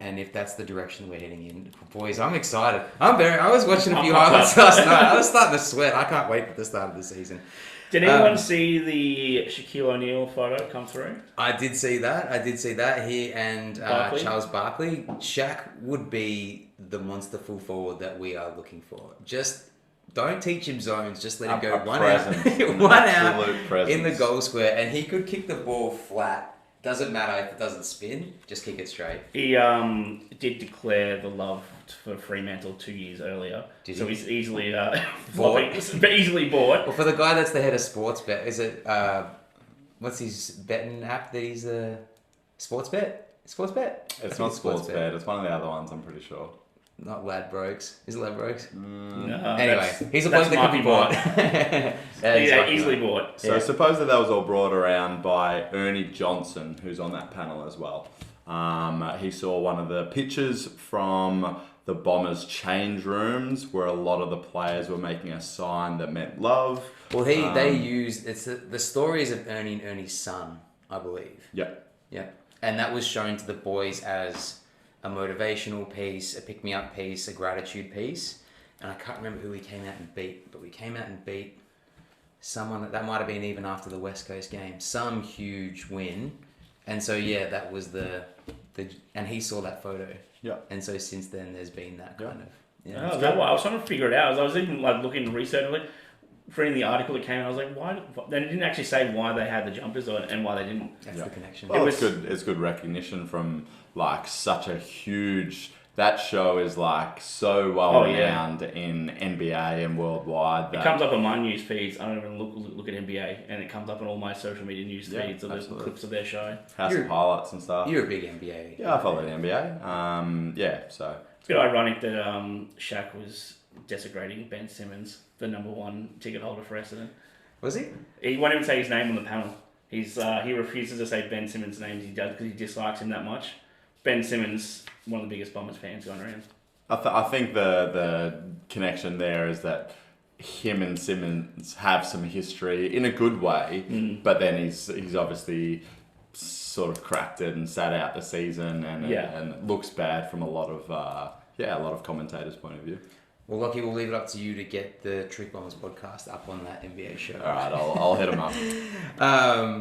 [SPEAKER 1] And if that's the direction we're heading in, boys, I'm excited. I was watching a few highlights last night. I was starting to sweat. I can't wait for the start of the season.
[SPEAKER 2] Did anyone see the Shaquille O'Neal photo come through?
[SPEAKER 1] I did see that. He and Charles Barkley. Shaq would be the monster full forward that we are looking for. Just don't teach him zones. Just let him go one out in the goal square, and he could kick the ball flat. Doesn't matter if it doesn't spin. Just kick it straight.
[SPEAKER 2] He did declare the love for Fremantle 2 years earlier, so he's easily easily bought.
[SPEAKER 1] Well, for the guy that's the head of sports bet, is it what's his betting app that he's Sports Bet? Sports Bet?
[SPEAKER 3] It's not Sports Bet. It's one of the other ones. I'm pretty sure.
[SPEAKER 1] Not Ladbrokes. Is it Ladbrokes?
[SPEAKER 2] No.
[SPEAKER 1] Anyway, he's a bloke that could be bought.
[SPEAKER 2] Easily bought.
[SPEAKER 3] So supposedly that was all brought around by Ernie Johnson, who's on that panel as well. He saw one of the pictures from the Bombers' change rooms where a lot of the players were making a sign that meant love.
[SPEAKER 1] Well, they used the stories of Ernie and Ernie's son, I believe.
[SPEAKER 3] Yeah.
[SPEAKER 1] And that was shown to the boys as a motivational piece, a pick-me-up piece, a gratitude piece. And I can't remember who we came out and beat, but we came out and beat someone that might have been even after the West Coast game. Some huge win. And so, that was and he saw that photo.
[SPEAKER 3] Yeah.
[SPEAKER 1] And so since then, there's been that kind of...
[SPEAKER 2] Yeah. I was trying to figure it out. I was even looking to research it. Reading the article that came out, I was like, why? They didn't actually say why they had the jumpers and why they didn't.
[SPEAKER 1] That's the connection.
[SPEAKER 3] Well, it's good recognition from such a huge... That show is so well renowned in NBA and worldwide.
[SPEAKER 2] It comes up on my news feeds. I don't even look at NBA, and it comes up on all my social media news feeds of the clips of their show.
[SPEAKER 3] House of Highlights and stuff.
[SPEAKER 1] You're a big NBA.
[SPEAKER 3] Yeah, I follow the NBA. So
[SPEAKER 2] it's a bit ironic that Shaq was desecrating Ben Simmons, the number one ticket holder for Essendon.
[SPEAKER 1] Was he?
[SPEAKER 2] He won't even say his name on the panel. He refuses to say Ben Simmons' name because he dislikes him that much. Ben Simmons, one of the biggest Bombers fans going around.
[SPEAKER 3] I think the connection there is that him and Simmons have some history in a good way, but then he's obviously sort of cracked it and sat out the season, and it looks bad from a lot of commentators' point of view.
[SPEAKER 1] Well, Lockie, we'll leave it up to you to get the Truth Bombers podcast up on that NBA show.
[SPEAKER 3] All right, I'll hit him up.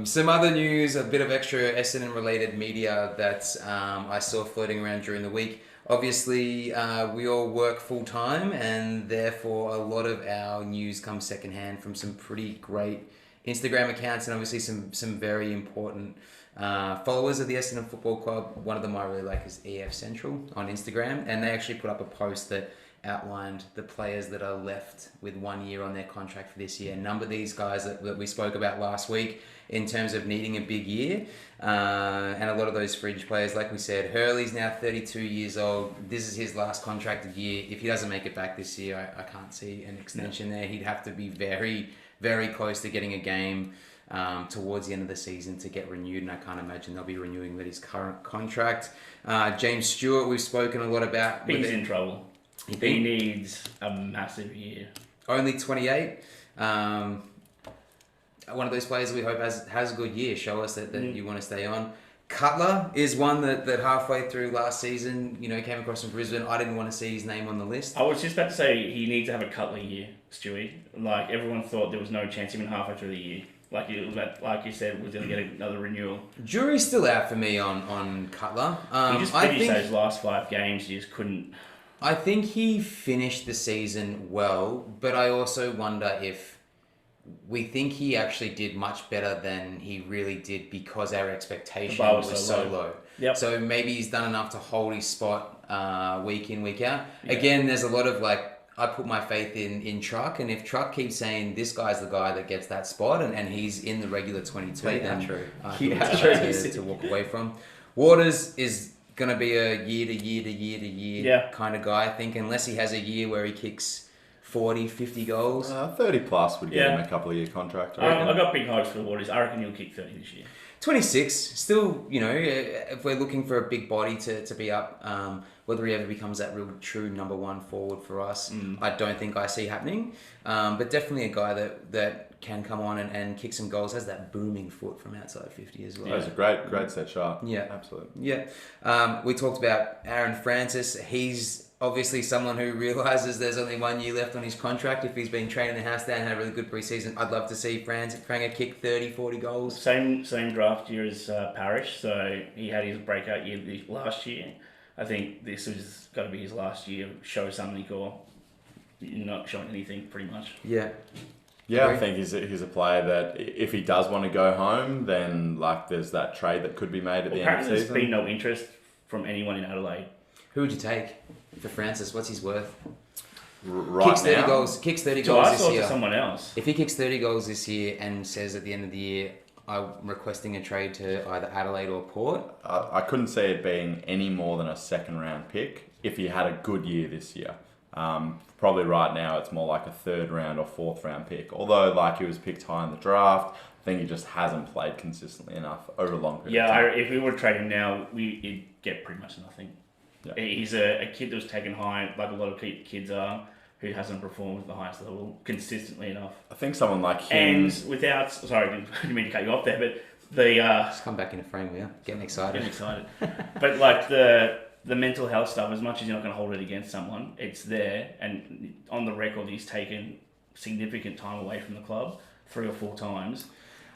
[SPEAKER 1] Some other news, a bit of extra Essendon-related media that I saw floating around during the week. Obviously, we all work full-time, and therefore a lot of our news comes secondhand from some pretty great Instagram accounts, and obviously some very important followers of the Essendon Football Club. One of them I really like is EF Central on Instagram, and they actually put up a post that outlined the players that are left with 1 year on their contract for this year. A number of these guys that we spoke about last week in terms of needing a big year, and a lot of those fringe players, like we said, Hurley's now 32 years old. This is his last contracted year. If he doesn't make it back this year, I can't see an extension there. He'd have to be very, very close to getting a game towards the end of the season to get renewed, and I can't imagine they'll be renewing with his current contract. James Stewart, we've spoken a lot about.
[SPEAKER 2] He's in trouble. He needs a massive year.
[SPEAKER 1] Only 28. One of those players we hope has a good year. Show us that you want to stay on. Cutler is one that halfway through last season, came across from Brisbane. I didn't want to see his name on the list.
[SPEAKER 2] I was just about to say he needs to have a Cutler year, Stewie. Like, everyone thought there was no chance even halfway through the year. Like you said, was going to get another renewal.
[SPEAKER 1] Jury's still out for me on Cutler.
[SPEAKER 2] He just finished those last 5 games. You just couldn't.
[SPEAKER 1] I think he finished the season well, but I also wonder if we think he actually did much better than he really did because our expectation was so low.
[SPEAKER 2] Yep.
[SPEAKER 1] So maybe he's done enough to hold his spot week in, week out. Yeah. Again, there's a lot of I put my faith in Truck, and if Truck keeps saying this guy's the guy that gets that spot and he's in the regular 22, then
[SPEAKER 3] true.
[SPEAKER 1] To walk away from. Waters is going to be a year kind of guy, I think, unless he has a year where he kicks 40, 50 goals.
[SPEAKER 3] 30 plus would get him a couple of year contract.
[SPEAKER 2] I got big hopes for Waters. I reckon he'll kick 30 this year.
[SPEAKER 1] 26, still, if we're looking for a big body to be up, whether he ever becomes that real true number one forward for us, I don't think I see happening. But definitely a guy that can come on and kick some goals, has that booming foot from outside 50 as well.
[SPEAKER 3] Yeah, it's a great set shot.
[SPEAKER 1] Yeah.
[SPEAKER 3] Absolutely.
[SPEAKER 1] Yeah. We talked about Aaron Francis. He's obviously someone who realises there's only 1 year left on his contract. If he's been training the house down and had a really good preseason, I'd love to see Franger kick 30, 40 goals.
[SPEAKER 2] Same draft year as Parrish, so he had his breakout year last year. I think this has got to be his last year. Show something, or you're not showing anything, pretty much.
[SPEAKER 1] Yeah.
[SPEAKER 3] Yeah, I think he's a player that if he does want to go home, then there's that trade that could be made at the end of the season.
[SPEAKER 2] There's been no interest from anyone in Adelaide.
[SPEAKER 1] Who would you take for Francis? What's his worth?
[SPEAKER 3] Right
[SPEAKER 1] kicks 30
[SPEAKER 3] now?
[SPEAKER 1] goals. Kicks 30
[SPEAKER 2] So
[SPEAKER 1] goals
[SPEAKER 2] I
[SPEAKER 1] this
[SPEAKER 2] saw
[SPEAKER 1] year.
[SPEAKER 2] to someone else.
[SPEAKER 1] If he kicks 30 goals this year and says at the end of the year, I'm requesting a trade to either Adelaide or Port.
[SPEAKER 3] I couldn't see it being any more than a second round pick if he had a good year this year. Probably right now it's more like a third round or fourth round pick. Although he was picked high in the draft, I think he just hasn't played consistently enough over a long period of time.
[SPEAKER 2] If we were to trade him now, we'd get pretty much nothing. Yeah. He's a kid that was taken high, like a lot of kids are, who hasn't performed at the highest level consistently enough.
[SPEAKER 3] I think someone like him...
[SPEAKER 2] And without... Sorry, I didn't mean to cut you off there, but the...
[SPEAKER 1] Just come back in a frame, yeah. Getting excited.
[SPEAKER 2] But the mental health stuff, as much as you're not going to hold it against someone, it's there, and on the record he's taken significant time away from the club 3 or 4 times.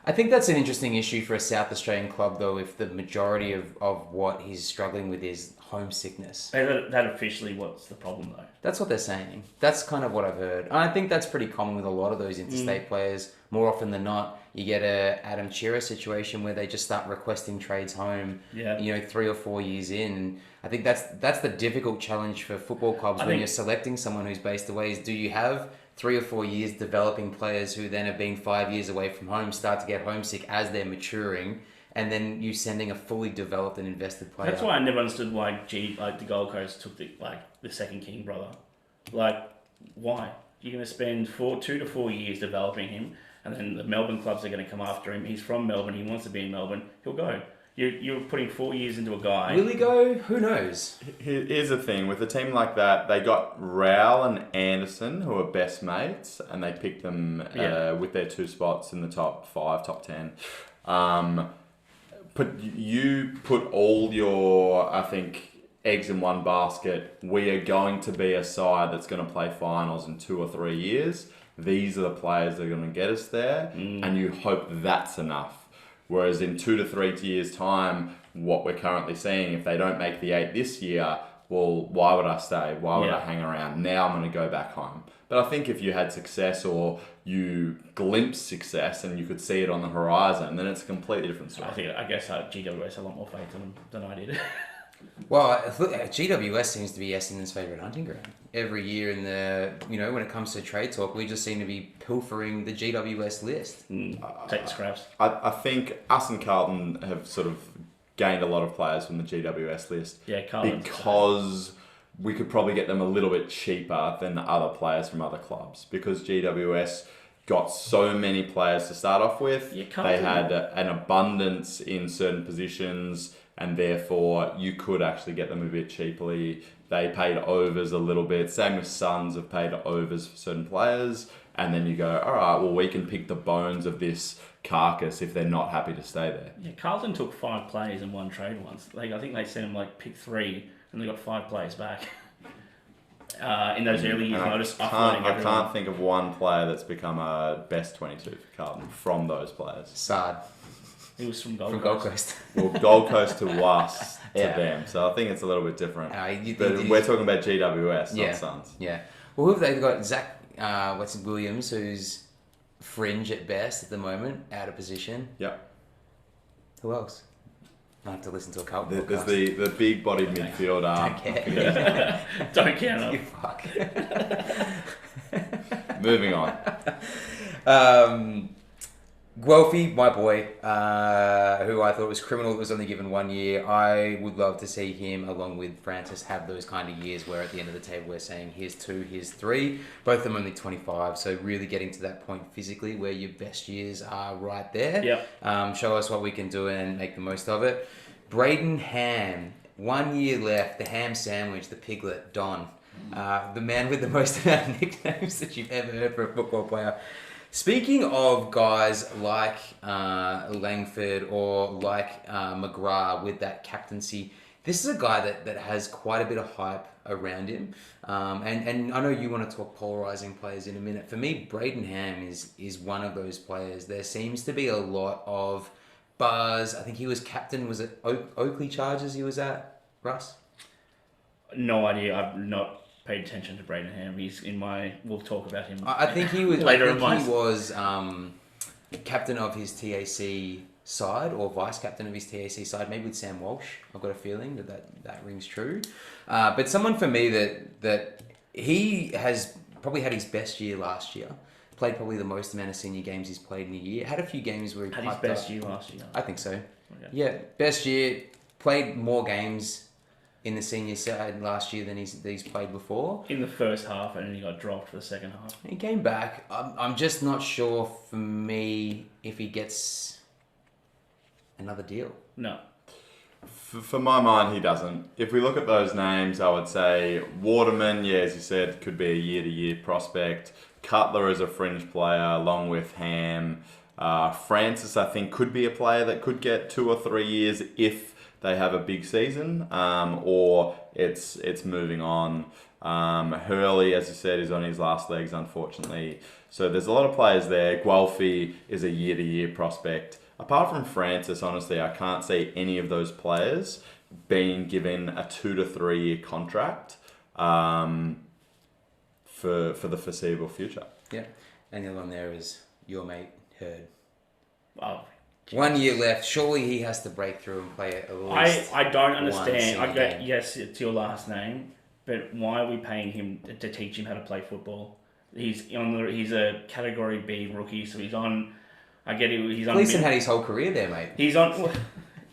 [SPEAKER 1] I think that's an interesting issue for a South Australian club, though, if the majority of what he's struggling with is homesickness.
[SPEAKER 2] That officially what's the problem, though?
[SPEAKER 1] That's what they're saying. That's kind of what I've heard. And I think that's pretty common with a lot of those interstate players. More often than not, you get a Adam Chira situation where they just start requesting trades home, 3 or 4 years in. I think that's the difficult challenge for football clubs when you're selecting someone who's based away is, do you have 3 or 4 years developing players who then have been 5 years away from home, start to get homesick as they're maturing, and then you sending a fully developed and invested player.
[SPEAKER 2] That's why I never understood why the Gold Coast took the second King brother. why? You're going to spend 2 to 4 years developing him, and then the Melbourne clubs are going to come after him. He's from Melbourne. He wants to be in Melbourne. He'll go. You're putting 4 years into a guy.
[SPEAKER 1] Will he go? Who knows?
[SPEAKER 3] Here's the thing. With a team like that, they got Rowell and Anderson, who are best mates, and they picked them with their 2 spots in the top 5, top 10. You put all your, I think, eggs in one basket. We are going to be a side that's going to play finals in 2 or 3 years. These are the players that are going to get us there, and you hope that's enough. Whereas in 2 to 3 years' time, what we're currently seeing, if they don't make the 8 this year, well, why would I stay? Why would I hang around? Now I'm going to go back home. But I think if you had success or you glimpsed success and you could see it on the horizon, then it's a completely different story.
[SPEAKER 2] I guess GWS had a lot more faith in them than I did.
[SPEAKER 1] Well, GWS seems to be Essendon's favourite hunting ground. Every year in the, when it comes to trade talk, we just seem to be pilfering the GWS list.
[SPEAKER 2] Take the scraps.
[SPEAKER 3] I think us and Carlton have sort of gained a lot of players from the GWS list.
[SPEAKER 2] Yeah, Carlton.
[SPEAKER 3] Because we could probably get them a little bit cheaper than other players from other clubs. Because GWS got so many players to start off with.
[SPEAKER 2] Yeah,
[SPEAKER 3] they had an abundance in certain positions, and therefore you could actually get them a bit cheaply. They paid overs a little bit. Same with Suns have paid overs for certain players. And then you go, all right, well, we can pick the bones of this carcass if they're not happy to stay there.
[SPEAKER 2] Yeah, Carlton took 5 players in one trade once. I think they sent them pick 3, and they got 5 players back. In those early years,
[SPEAKER 3] I can't think of one player that's become a best 22 for Carlton from those players.
[SPEAKER 1] Sard.
[SPEAKER 2] He was from Gold
[SPEAKER 1] Coast.
[SPEAKER 3] Well, Gold Coast to us, to them. So I think it's a little bit different. But we're talking about GWS, not Suns.
[SPEAKER 1] Yeah. Well, who have they got? Zach Williams, who's fringe at best at the moment, out of position.
[SPEAKER 3] Yep.
[SPEAKER 1] Who else? I have to listen to a couple.
[SPEAKER 3] There's the big-bodied midfielder.
[SPEAKER 2] Don't care.
[SPEAKER 1] You fuck.
[SPEAKER 3] Moving on.
[SPEAKER 1] Guelphy, my boy, who I thought was criminal that was only given 1 year. I would love to see him, along with Francis, have those kind of years where at the end of the table we're saying, here's 2, here's 3. Both of them only 25, so really getting to that point physically where your best years are right there.
[SPEAKER 2] Yep.
[SPEAKER 1] Show us what we can do and make the most of it. Braden Ham, 1 year left, the ham sandwich, the piglet, Don. The man with the most amount of nicknames that you've ever heard for a football player. Speaking of guys like Langford or like McGrath with that captaincy, this is a guy that has quite a bit of hype around him. And I know you want to talk polarizing players in a minute. For me, Braden Ham is one of those players. There seems to be a lot of buzz. I think he was captain. Was it Oakley Chargers he was at, Russ?
[SPEAKER 2] No idea. I've not paid attention to Braden Ham. He's in my... We'll talk about him
[SPEAKER 1] I think he was...
[SPEAKER 2] later
[SPEAKER 1] I think he was captain of his TAC side or vice captain of his TAC side, maybe with Sam Walsh. I've got a feeling that rings true. But someone for me that he has probably had his best year last year. Played probably the most amount of senior games he's played in a year. Had a few games where he
[SPEAKER 2] had his best year last year.
[SPEAKER 1] I think so.
[SPEAKER 2] Okay.
[SPEAKER 1] Yeah, best year. Played more games in the senior side last year than he's played before.
[SPEAKER 2] In the first half, and then he got dropped for the second half.
[SPEAKER 1] He came back. I'm just not sure for me if he gets another deal.
[SPEAKER 2] No.
[SPEAKER 3] For my mind, he doesn't. If we look at those names, I would say Waterman, as you said, could be a year-to-year prospect. Cutler is a fringe player, along with Ham. Francis, I think, could be a player that could get 2 or 3 years if they have a big season, or it's moving on. Hurley, as you said, is on his last legs, unfortunately. So there's a lot of players there. Guelphy is a year-to-year prospect. Apart from Francis, honestly, I can't see any of those players being given a 2 to 3 year contract for the foreseeable future.
[SPEAKER 1] Yeah. And the other one there is your mate, Hurd.
[SPEAKER 2] Oh,
[SPEAKER 1] 1 year left. Surely he has to break through and play at least
[SPEAKER 2] I don't understand. I get
[SPEAKER 1] game.
[SPEAKER 2] yes, it's your last name, but why are we paying him to teach him how to play football? He's a Category B rookie, so he's on. I get it. He's on.
[SPEAKER 1] Gleason had his whole career there, mate.
[SPEAKER 2] He's on.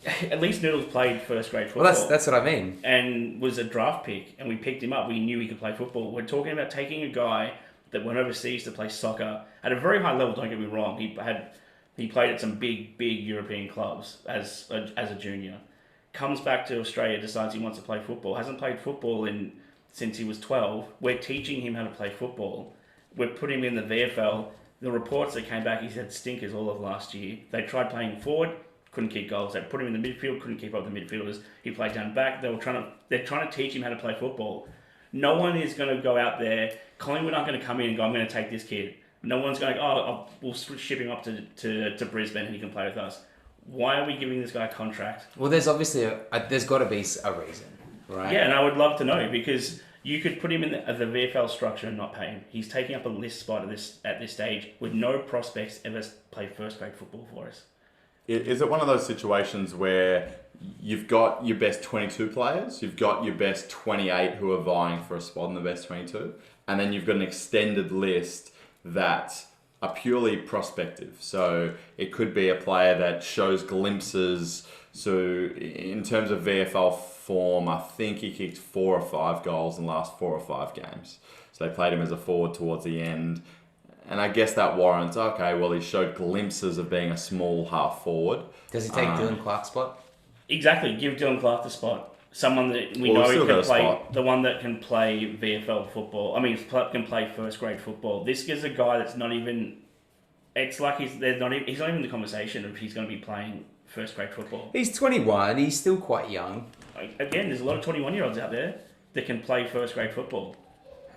[SPEAKER 2] at least Noodles played first grade football.
[SPEAKER 1] Well, that's what I mean.
[SPEAKER 2] And was a draft pick, and we picked him up. We knew he could play football. We're talking about taking a guy that went overseas to play soccer at a very high level. Don't get me wrong. He played at some big European clubs as a junior. Comes back to Australia, decides he wants to play football. Hasn't played football since he was 12. We're teaching him how to play football. We're putting him in the VFL. The reports that came back, he's had stinkers all of last year. They tried playing forward, couldn't kick goals. They put him in the midfield, couldn't keep up the midfielders. He played down back. They're trying to teach him how to play football. No one is going to go out there. Collingwood aren't going to come in and go, I'm going to take this kid. No one's going, we'll ship him up to Brisbane and he can play with us. Why are we giving this guy a contract?
[SPEAKER 1] Well, there's obviously there's got to be a reason, right?
[SPEAKER 2] Yeah, and I would love to know, because you could put him in the VFL structure and not pay him. He's taking up a list spot at this stage with no prospects ever play first grade football for us.
[SPEAKER 3] Is it one of those situations where you've got your best 22 players, you've got your best 28 who are vying for a spot in the best 22, and then you've got an extended list that are purely prospective? So it could be a player that shows glimpses. So in terms of VFL form, I think he kicked 4 or 5 goals in the last 4 or 5 games. So they played him as a forward towards the end. And I guess that warrants, okay, well, he showed glimpses of being a small half forward.
[SPEAKER 1] Does he take Dylan Clark's spot?
[SPEAKER 2] Exactly. Give Dylan Clark the spot. Someone that we know he can play, the one that can play VFL football. I mean, can play first grade football. This is a guy that's not even. It's like he's not even in the conversation if he's going to be playing first grade football.
[SPEAKER 1] He's 21. He's still quite young.
[SPEAKER 2] Again, there's a lot of 21-year-olds out there that can play first grade football.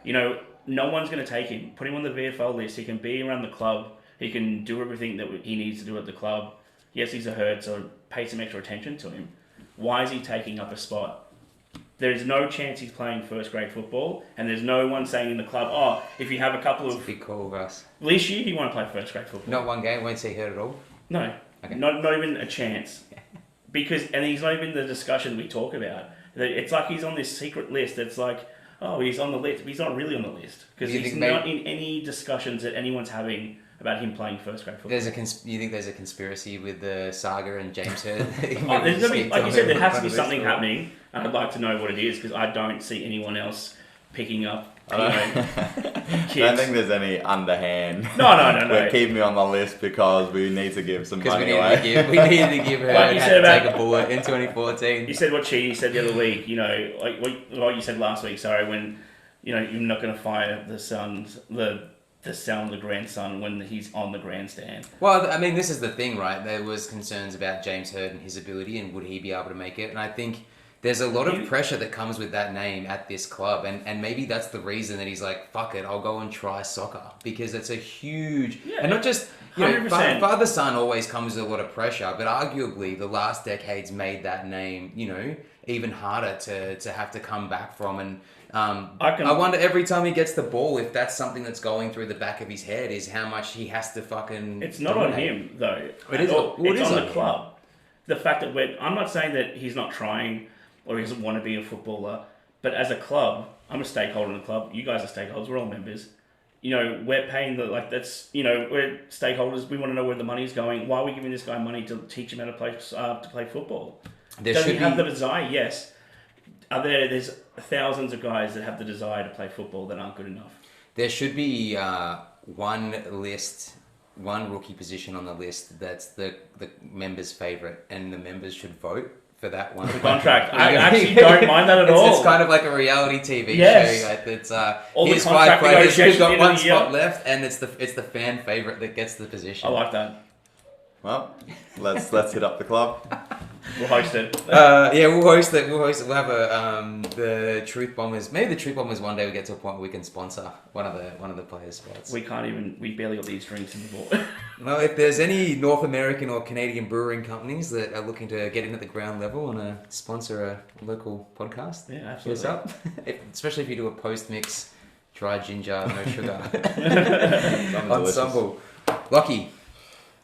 [SPEAKER 2] You know, no one's going to take him. Put him on the VFL list. He can be around the club. He can do everything that he needs to do at the club. Yes, he's a herd, so pay some extra attention to him. Why is he taking up a spot? There's no chance he's playing first grade football, and there's no one saying in the club, if you have a couple of...
[SPEAKER 1] It's a big call, Russ.
[SPEAKER 2] This year, he won't play first grade football.
[SPEAKER 1] Not one game, won't see hurt at all?
[SPEAKER 2] No. Okay. Not even a chance. And he's not even in the discussion we talk about. It's like he's on this secret list that's like, he's on the list, but he's not really on the list. Because he's not in any discussions that anyone's having about him playing first grade football.
[SPEAKER 1] You think there's a conspiracy with the saga and James Hurd?
[SPEAKER 2] Like you said, there has to be something happening, and I'd like to know what it is, because I don't see anyone else picking up.
[SPEAKER 3] I don't think there's any underhand.
[SPEAKER 2] No.
[SPEAKER 3] We're keeping me on the list because we need to give some money away.
[SPEAKER 1] We needed to give her
[SPEAKER 2] like
[SPEAKER 1] take a bullet in 2014.
[SPEAKER 2] You said what Cheaty said the other week, like what you said last week, when, you're not going to fire the Suns, the son, the grandson, when he's on the grandstand.
[SPEAKER 1] Well, I mean, this is the thing, right? There was concerns about James Hurd and his ability, and would he be able to make it? And I think there's a lot of pressure that comes with that name at this club, and maybe that's the reason that he's like, fuck it, I'll go and try soccer, because it's a huge, and not just, father-son always comes with a lot of pressure, but arguably the last decade's made that name, even harder to have to come back from. And I wonder every time he gets the ball, if that's something that's going through the back of his head, is how much he has to fucking...
[SPEAKER 2] It's not on him, though. It's on the club. The fact that I'm not saying that he's not trying or he doesn't want to be a footballer, but as a club, I'm a stakeholder in the club. You guys are stakeholders. We're all members. We're paying we're stakeholders. We want to know where the money's going. Why are we giving this guy money to teach him how to play football? Does he have the desire? Yes. There's thousands of guys that have the desire to play football that aren't good enough.
[SPEAKER 1] There should be one rookie position on the list that's the members' favourite, and the members should vote for that one.
[SPEAKER 2] The contract. I actually don't mind that at all.
[SPEAKER 1] It's kind of like a reality TV show. Like it's here's 5 players who've got one spot left, and it's the fan favourite that gets the position.
[SPEAKER 2] I like that.
[SPEAKER 3] Well, let's hit up the club.
[SPEAKER 2] We'll host it.
[SPEAKER 1] We'll host it. We'll have the Truth Bombers. Maybe the Truth Bombers one day we get to a point where we can sponsor one of the players' spots.
[SPEAKER 2] We barely got these drinks in the ball.
[SPEAKER 1] Well, if there's any North American or Canadian brewing companies that are looking to get in at the ground level and sponsor a local podcast,
[SPEAKER 2] absolutely.
[SPEAKER 1] Hit us up. Especially if you do a post-mix, dry ginger, no sugar. Ensemble. Lucky.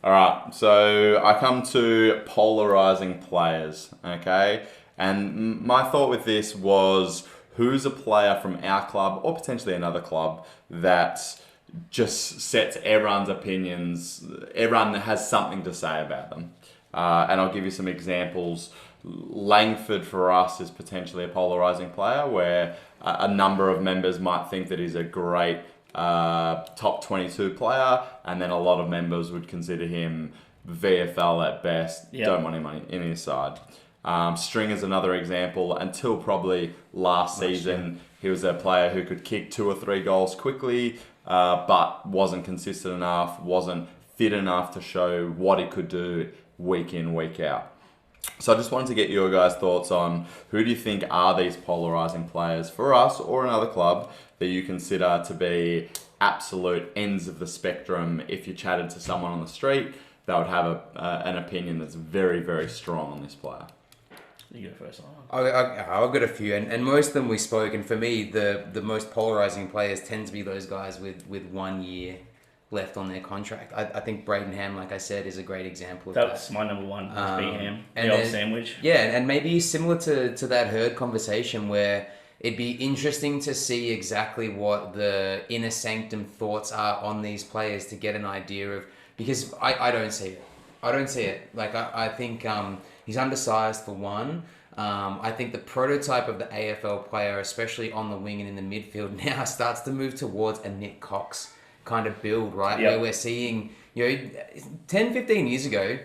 [SPEAKER 3] All right, so I come to Polarizing Players, okay? And my thought with this was, who's a player from our club or potentially another club that just sets everyone's opinions, everyone has something to say about them. And I'll give you some examples. Langford for us is potentially a polarising player where a number of members might think that he's a great top 22 player, and then a lot of members would consider him VFL at best. Don't want him in his side. Stringer's another example. Until probably last season, he was a player who could kick 2 or 3 goals quickly, but wasn't consistent enough, wasn't fit enough to show what he could do week in, week out. So I just wanted to get your guys' thoughts on who do you think are these polarising players for us or another club that you consider to be absolute ends of the spectrum. If you chatted to someone on the street, they would have an opinion that's very, very strong on this player.
[SPEAKER 2] You go first.
[SPEAKER 1] I've got a few, and most of them we spoke. And for me, the most polarising players tend to be those guys with 1 year left on their contract. I think Braden Ham, like I said, is a great example of that.
[SPEAKER 2] That's my number one, Ham,
[SPEAKER 1] and
[SPEAKER 2] the old sandwich.
[SPEAKER 1] Yeah, and maybe similar to that Herd conversation where it'd be interesting to see exactly what the inner sanctum thoughts are on these players to get an idea of, because I don't see it. I don't see it. Like, I think he's undersized for one. I think the prototype of the AFL player, especially on the wing and in the midfield now, starts to move towards a Nick Cox kind of build, right?
[SPEAKER 2] Yep.
[SPEAKER 1] Where we're seeing, 10, 15 years ago,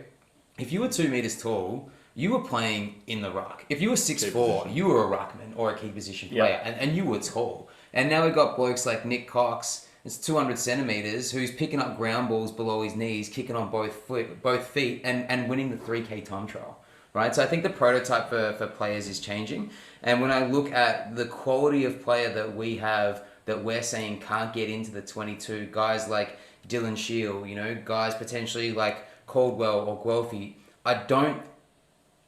[SPEAKER 1] if you were 2 meters tall, you were playing in the ruck. If you were 6'4", you were a ruckman or a key position player, and you were tall. And now we've got blokes like Nick Cox, it's 200 centimeters, who's picking up ground balls below his knees, kicking on both feet, and winning the 3K time trial, right? So I think the prototype for players is changing. And when I look at the quality of player that we have, that we're saying can't get into the 22, guys like Dylan Shield, guys potentially like Caldwell or Guelphy, I don't,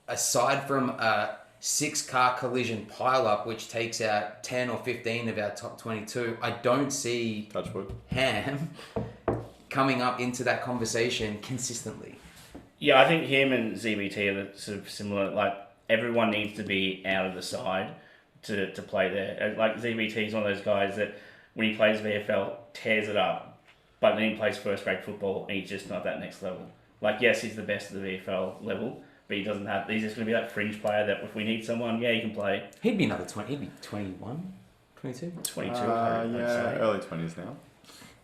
[SPEAKER 1] aside from a 6-car collision pile-up, which takes out 10 or 15 of our top 22, I don't see Ham coming up into that conversation consistently.
[SPEAKER 2] Yeah, I think him and ZBT are sort of similar. Like, everyone needs to be out of the side to play there. Like, ZBT is one of those guys that when he plays VFL, tears it up, but then he plays first-grade football and he's just not that next level. Like, yes, he's the best of the VFL level, but he's just going to be that fringe player that if we need someone, he can play.
[SPEAKER 1] He'd be another 20, he'd be 21, 22?
[SPEAKER 2] 22,
[SPEAKER 3] early 20s now.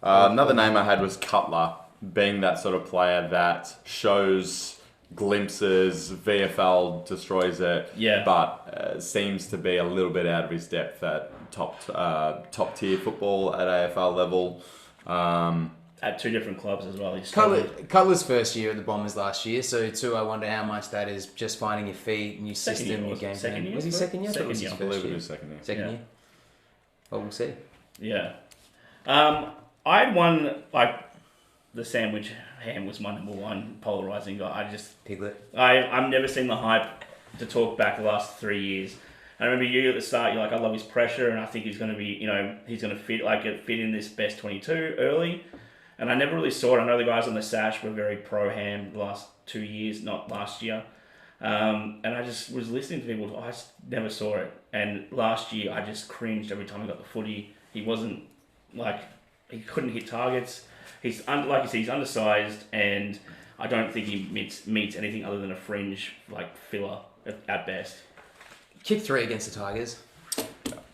[SPEAKER 3] Another name I had was Cutler, being that sort of player that shows glimpses, VFL destroys it, but seems to be a little bit out of his depth at top tier football at AFL level.
[SPEAKER 2] At 2 different clubs as well.
[SPEAKER 1] Cutler's first year at the Bombers last year, so too, I wonder how much that is just finding your feet and your system, your game plan. Was he second year?
[SPEAKER 3] I believe it was second year.
[SPEAKER 1] Second year? Well, we'll see.
[SPEAKER 2] Yeah. I had one, like, the sandwich Ham was my number one polarising guy.
[SPEAKER 1] Piglet.
[SPEAKER 2] I've never seen the hype to talk back the last 3 years. I remember you at the start, you're like, I love his pressure and I think he's going to be, he's going to fit in this best 22 early. And I never really saw it. I know the guys on the Sash were very pro-Ham the last 2 years, not last year. And I just was listening to people, I just never saw it. And last year, I just cringed every time he got the footy. He wasn't, he couldn't hit targets. He's, like you said, he's undersized, and I don't think he meets anything other than a fringe, filler at best.
[SPEAKER 1] Kick 3 against the Tigers.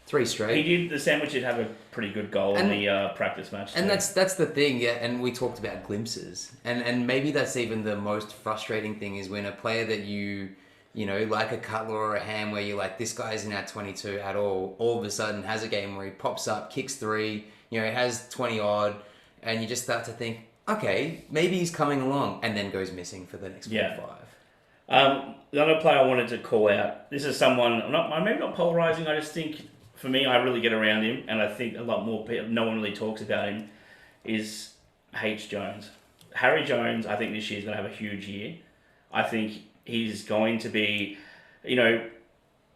[SPEAKER 1] 3 straight.
[SPEAKER 2] He did. The sandwich did have a pretty good goal in the practice match.
[SPEAKER 1] And that's the thing, yeah. And we talked about glimpses, and maybe that's even the most frustrating thing is when a player that you like a Cutler or a Ham, where you're like, this guy isn't at 22 at all of a sudden has a game where he pops up, kicks 3, has 20 odd, and you just start to think, okay, maybe he's coming along, and then goes missing for the next 4 or 5.
[SPEAKER 2] The other player I wanted to call out. This is someone maybe not polarising. I just think, for me, I really get around him, and I think a lot more people, no one really talks about him, is H. Jones. Harry Jones, I think this year is going to have a huge year. I think he's going to be,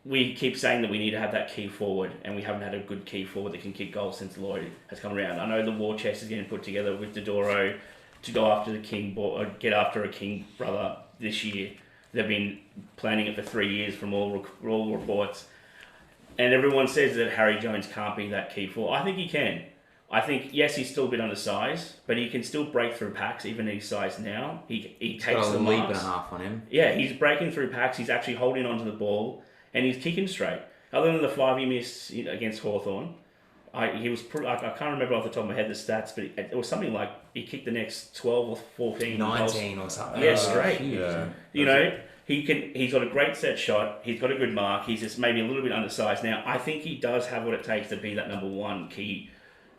[SPEAKER 2] we keep saying that we need to have that key forward, and we haven't had a good key forward that can kick goals since Lloyd has come around. I know the war chest is getting put together with Dodoro to go after the King, or get after a King brother this year. They've been planning it for 3 years from all reports. And everyone says that Harry Jones can't be that key forward. I think he can. I think, yes, he's still a bit undersized, but he can still break through packs, even at his size now. He takes
[SPEAKER 1] Got a
[SPEAKER 2] the
[SPEAKER 1] leap
[SPEAKER 2] marks.
[SPEAKER 1] and a half on him.
[SPEAKER 2] Yeah, he's breaking through packs. He's actually holding onto the ball, and he's kicking straight. Other than the 5 he missed against Hawthorn, I can't remember off the top of my head the stats, but it was something like he kicked the next 12 or 14.
[SPEAKER 1] 19 or something.
[SPEAKER 2] Yeah, straight.
[SPEAKER 3] Yeah.
[SPEAKER 2] You know, he's got a great set shot. He's got a good mark. He's just maybe a little bit undersized. Now, I think he does have what it takes to be that number one key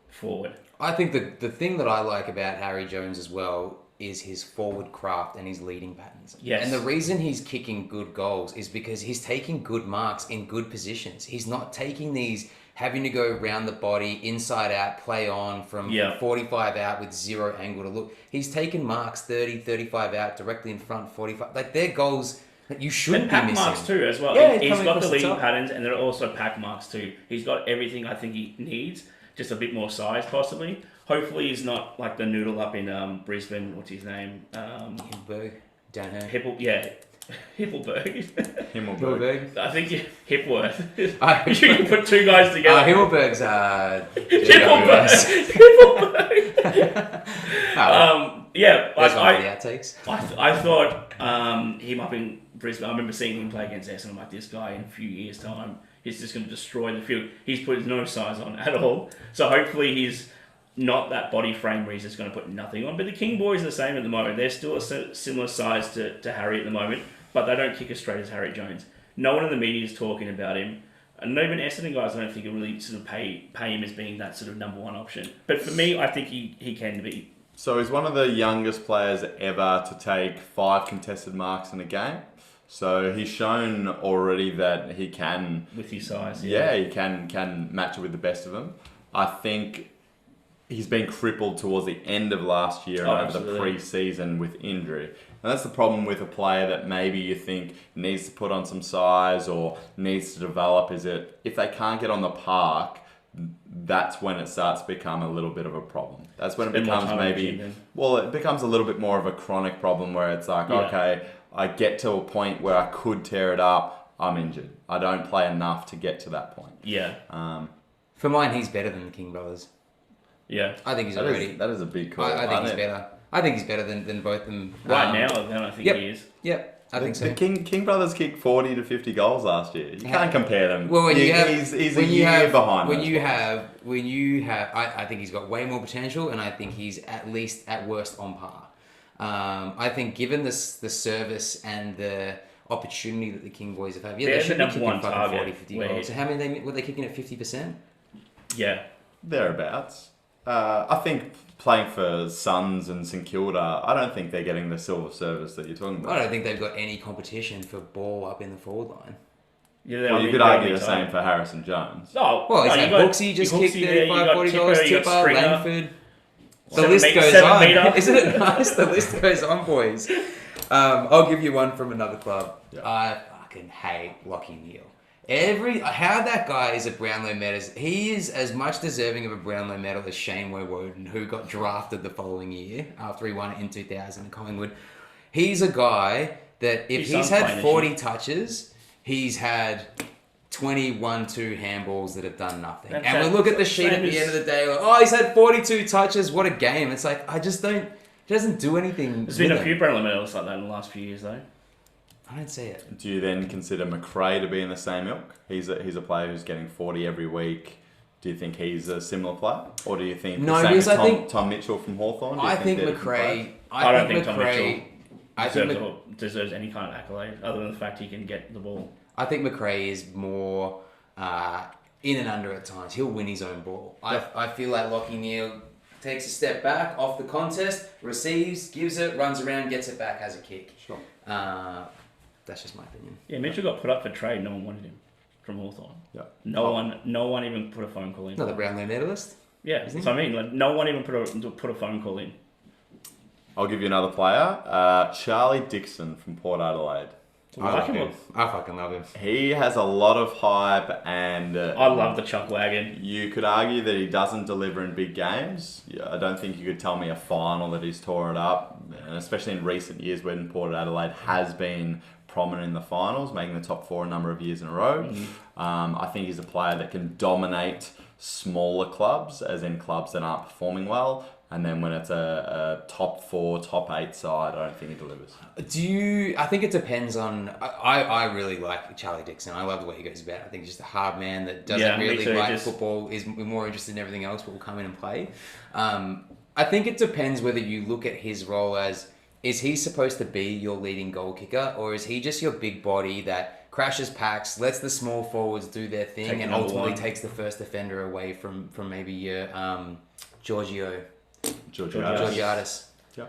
[SPEAKER 2] forward.
[SPEAKER 1] I think the thing that I like about Harry Jones as well is his forward craft and his leading patterns.
[SPEAKER 2] Yes.
[SPEAKER 1] And the reason he's kicking good goals is because he's taking good marks in good positions. He's not taking these having to go around the body, inside out, play on from 45 out with zero angle to look. He's taken marks 30, 35 out, directly in front, 45. Like, they're goals that you shouldn't be missing.
[SPEAKER 2] And pack marks too as well.
[SPEAKER 1] Yeah,
[SPEAKER 2] he's got the leading
[SPEAKER 1] top.
[SPEAKER 2] patterns, and there are also pack marks too. He's got everything I think he needs, just a bit more size possibly. Hopefully he's not like the noodle up in Brisbane. What's his name?
[SPEAKER 1] Himmelberg. Don't know.
[SPEAKER 2] Hippelberg.
[SPEAKER 1] Himmelberg.
[SPEAKER 2] I think Hipworth. You can put two guys together.
[SPEAKER 1] Himmelberg's
[SPEAKER 2] Himmelberg. Yeah,
[SPEAKER 1] That's one of the outtakes.
[SPEAKER 2] I thought him up in Brisbane. I remember seeing him play against Essendon. I'm like, this guy in a few years' time, he's just going to destroy the field. He's put no size on at all. So hopefully he's not that body frame where he's just going to put nothing on. But the King boys are the same at the moment. They're still a similar size to Harry at the moment, but they don't kick as straight as Harry Jones. No one in the media is talking about him. And even Essendon guys, I don't think really sort of pay him as being that sort of number one option. But for me, I think he can be.
[SPEAKER 3] So he's one of the youngest players ever to take 5 contested marks in a game. So he's shown already that he can...
[SPEAKER 2] With his size,
[SPEAKER 3] yeah. He can match it with the best of them. I think he's been crippled towards the end of last year and over
[SPEAKER 2] absolutely.
[SPEAKER 3] the pre-season with injury. And that's the problem with a player that maybe you think needs to put on some size or needs to develop, is that if they can't get on the park, that's when it starts to become a little bit of a problem. That's when it becomes it becomes a little bit more of a chronic problem where it's like, okay, I get to a point where I could tear it up, I'm injured. I don't play enough to get to that point.
[SPEAKER 2] Yeah.
[SPEAKER 1] For mine, he's better than the King brothers.
[SPEAKER 2] Yeah.
[SPEAKER 1] I think he's already...
[SPEAKER 3] That is a big call.
[SPEAKER 1] I think he's better. I think he's better than both of them.
[SPEAKER 2] Right now, then I think he is.
[SPEAKER 1] Yep. I think so.
[SPEAKER 3] The King brothers kicked 40 to 50 goals last year. You can't compare them.
[SPEAKER 1] Well, when you have,
[SPEAKER 3] he's a year behind.
[SPEAKER 1] When you have, I think he's got way more potential, and I think he's at least at worst on par. I think given the service and the opportunity that the King boys have had, they should be kicking fucking 40, 50 goals. So how many were they kicking at 50%?
[SPEAKER 2] Yeah,
[SPEAKER 3] thereabouts. I think playing for Suns and St Kilda, I don't think they're getting the silver service that you're talking about.
[SPEAKER 1] I don't think they've got any competition for ball up in the forward line.
[SPEAKER 3] Yeah, you could argue the same for Harrison Jones.
[SPEAKER 1] Well, he's had Hooksy just kicked 35, 40 goals, Tipper, Langford. The list goes on. Isn't it nice? The list goes on, boys. I'll give you one from another club. Yep. I fucking hate Lachie Neale. How that guy is a Brownlow medalist. He is as much deserving of a Brownlow medal as Shane Woden, who got drafted the following year after he won it in 2000 at Collingwood. He's a guy that if he's had 40 touches, he's had 21-2 handballs that have done nothing. And we look at the sheet at the end of the day, like, he's had 42 touches. What a game. It's like, I just don't... He doesn't do anything.
[SPEAKER 2] There's been a few Brownlow medals like that in the last few years, though.
[SPEAKER 1] I don't see it.
[SPEAKER 3] Do you then consider McRae to be in the same ilk? He's a player who's getting 40 every week. Do you think he's a similar player? Or do you think Tom Mitchell from Hawthorn?
[SPEAKER 1] I think McRae...
[SPEAKER 2] I don't think Tom Mitchell deserves any kind of accolade other than the fact he can get the ball.
[SPEAKER 1] I think McRae is more in and under at times. He'll win his own ball. I feel like Lachie Neale takes a step back off the contest, receives, gives it, runs around, gets it back, has a kick.
[SPEAKER 3] Sure.
[SPEAKER 1] That's just my opinion.
[SPEAKER 2] Yeah, Mitchell got put up for trade. No one wanted him from Hawthorn.
[SPEAKER 3] Yeah.
[SPEAKER 2] No one even put a phone call in.
[SPEAKER 1] Another Brownlow medalist.
[SPEAKER 2] Yeah, that's what I mean. Like, no one even put a phone call in.
[SPEAKER 3] I'll give you another player. Charlie Dixon from Port Adelaide.
[SPEAKER 1] I fucking love him.
[SPEAKER 3] He has a lot of hype, and
[SPEAKER 2] I love the chuck wagon.
[SPEAKER 3] You could argue that he doesn't deliver in big games. I don't think you could tell me a final that he's tore it up, and especially in recent years when Port Adelaide has been prominent in the finals, making the top 4 a number of years in a row. I think he's a player that can dominate smaller clubs, as in clubs that aren't performing well. And then when it's a top 4, top 8 side, I don't think he delivers.
[SPEAKER 1] I think it depends on... I really like Charlie Dixon. I love the way he goes about it. I think he's just a hard man that doesn't really like football, is more interested in everything else, but will come in and play. I think it depends whether you look at his role as, is he supposed to be your leading goal kicker, or is he just your big body that crashes packs, lets the small forwards do their thing, and ultimately takes the first defender away from maybe your Georgiadis.
[SPEAKER 3] Yeah.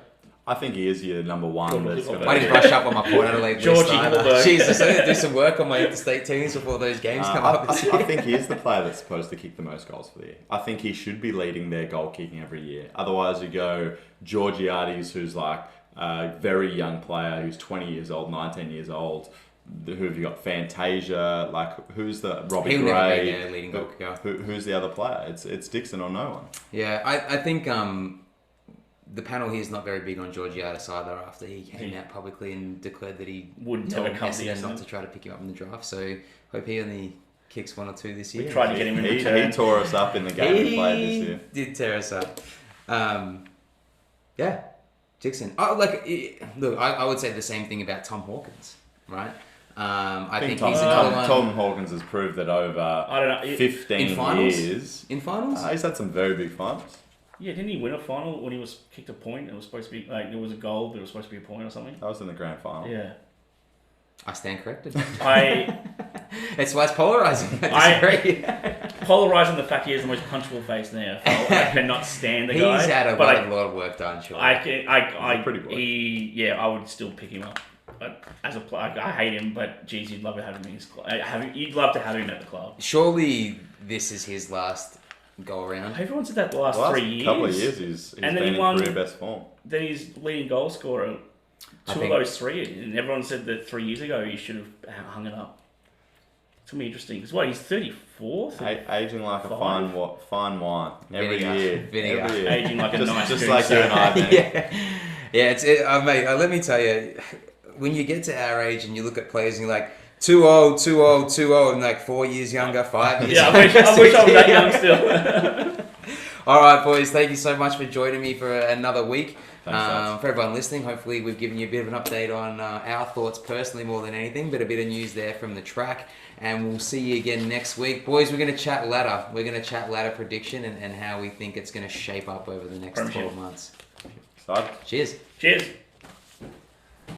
[SPEAKER 3] I think he is your number one.
[SPEAKER 1] I didn't brush up on my Port Adelaide list. Jesus, I need to do some work on my interstate teams before those games come up.
[SPEAKER 3] I think he is the player that's supposed to kick the most goals for the year. I think he should be leading their goal kicking every year. Otherwise, you go Georgiadis, who's like a very young player, who's 20 years old, 19 years old. Who have you got? Fantasia, like who's the Robbie Gray?
[SPEAKER 1] Leading goal kicker.
[SPEAKER 3] Who's the other player? It's Dixon or no one.
[SPEAKER 1] Yeah, I think the panel here is not very big on Georgiadis either. After he came out publicly and declared that he
[SPEAKER 2] wouldn't
[SPEAKER 1] told
[SPEAKER 2] Macedon
[SPEAKER 1] not to try to pick him up in the draft. So hope he only kicks 1 or 2 this year.
[SPEAKER 2] We tried to get him in return.
[SPEAKER 3] He tore us up in the game we played this year.
[SPEAKER 1] Did tear us up. Yeah, Dixon. Look, I would say the same thing about Tom Hawkins, right? I think he's another one.
[SPEAKER 3] Tom Hawkins has proved that over 15 years.
[SPEAKER 1] In finals?
[SPEAKER 3] He's had some very big finals.
[SPEAKER 2] Yeah, didn't he win a final when he was kicked a point? It was supposed to be like it was a goal, but it was supposed to be a point or something.
[SPEAKER 3] That was in the grand final.
[SPEAKER 2] Yeah.
[SPEAKER 1] I stand corrected.
[SPEAKER 2] It's
[SPEAKER 1] why it's polarizing.
[SPEAKER 2] Polarizing the fact he has the most punchable face in the NFL. I cannot stand the guy.
[SPEAKER 1] He's had a lot of work done, sure.
[SPEAKER 3] Pretty boy.
[SPEAKER 2] I would still pick him up. But as a player, I hate him, but geez, you'd love to have him in his club. You'd love to have him at the club.
[SPEAKER 1] Surely this is his last go around.
[SPEAKER 2] Everyone said that the last 3 years.
[SPEAKER 3] Couple of years, he's been in career best form.
[SPEAKER 2] Then he's leading goal scorer. Two of those 3, and everyone said that 3 years ago he should have hung it up. It's gonna be interesting. Because he's 34.
[SPEAKER 3] Aging like a fine wine every year.
[SPEAKER 2] Aging like a nice
[SPEAKER 3] just like you and I, man.
[SPEAKER 1] Mate. Let me tell you, when you get to our age and you look at players and you're like, too old, and like 4 years younger, 5 years.
[SPEAKER 2] Yeah, I wish I was that young still.
[SPEAKER 1] All right, boys. Thank you so much for joining me for another week.
[SPEAKER 3] Thanks,
[SPEAKER 1] for everyone listening, hopefully we've given you a bit of an update on our thoughts personally more than anything, but a bit of news there from the track. And we'll see you again next week. Boys, we're going to chat ladder. We're going to chat ladder prediction and how we think it's going to shape up over the next 12 months.
[SPEAKER 3] Excited.
[SPEAKER 1] Cheers.
[SPEAKER 2] Cheers.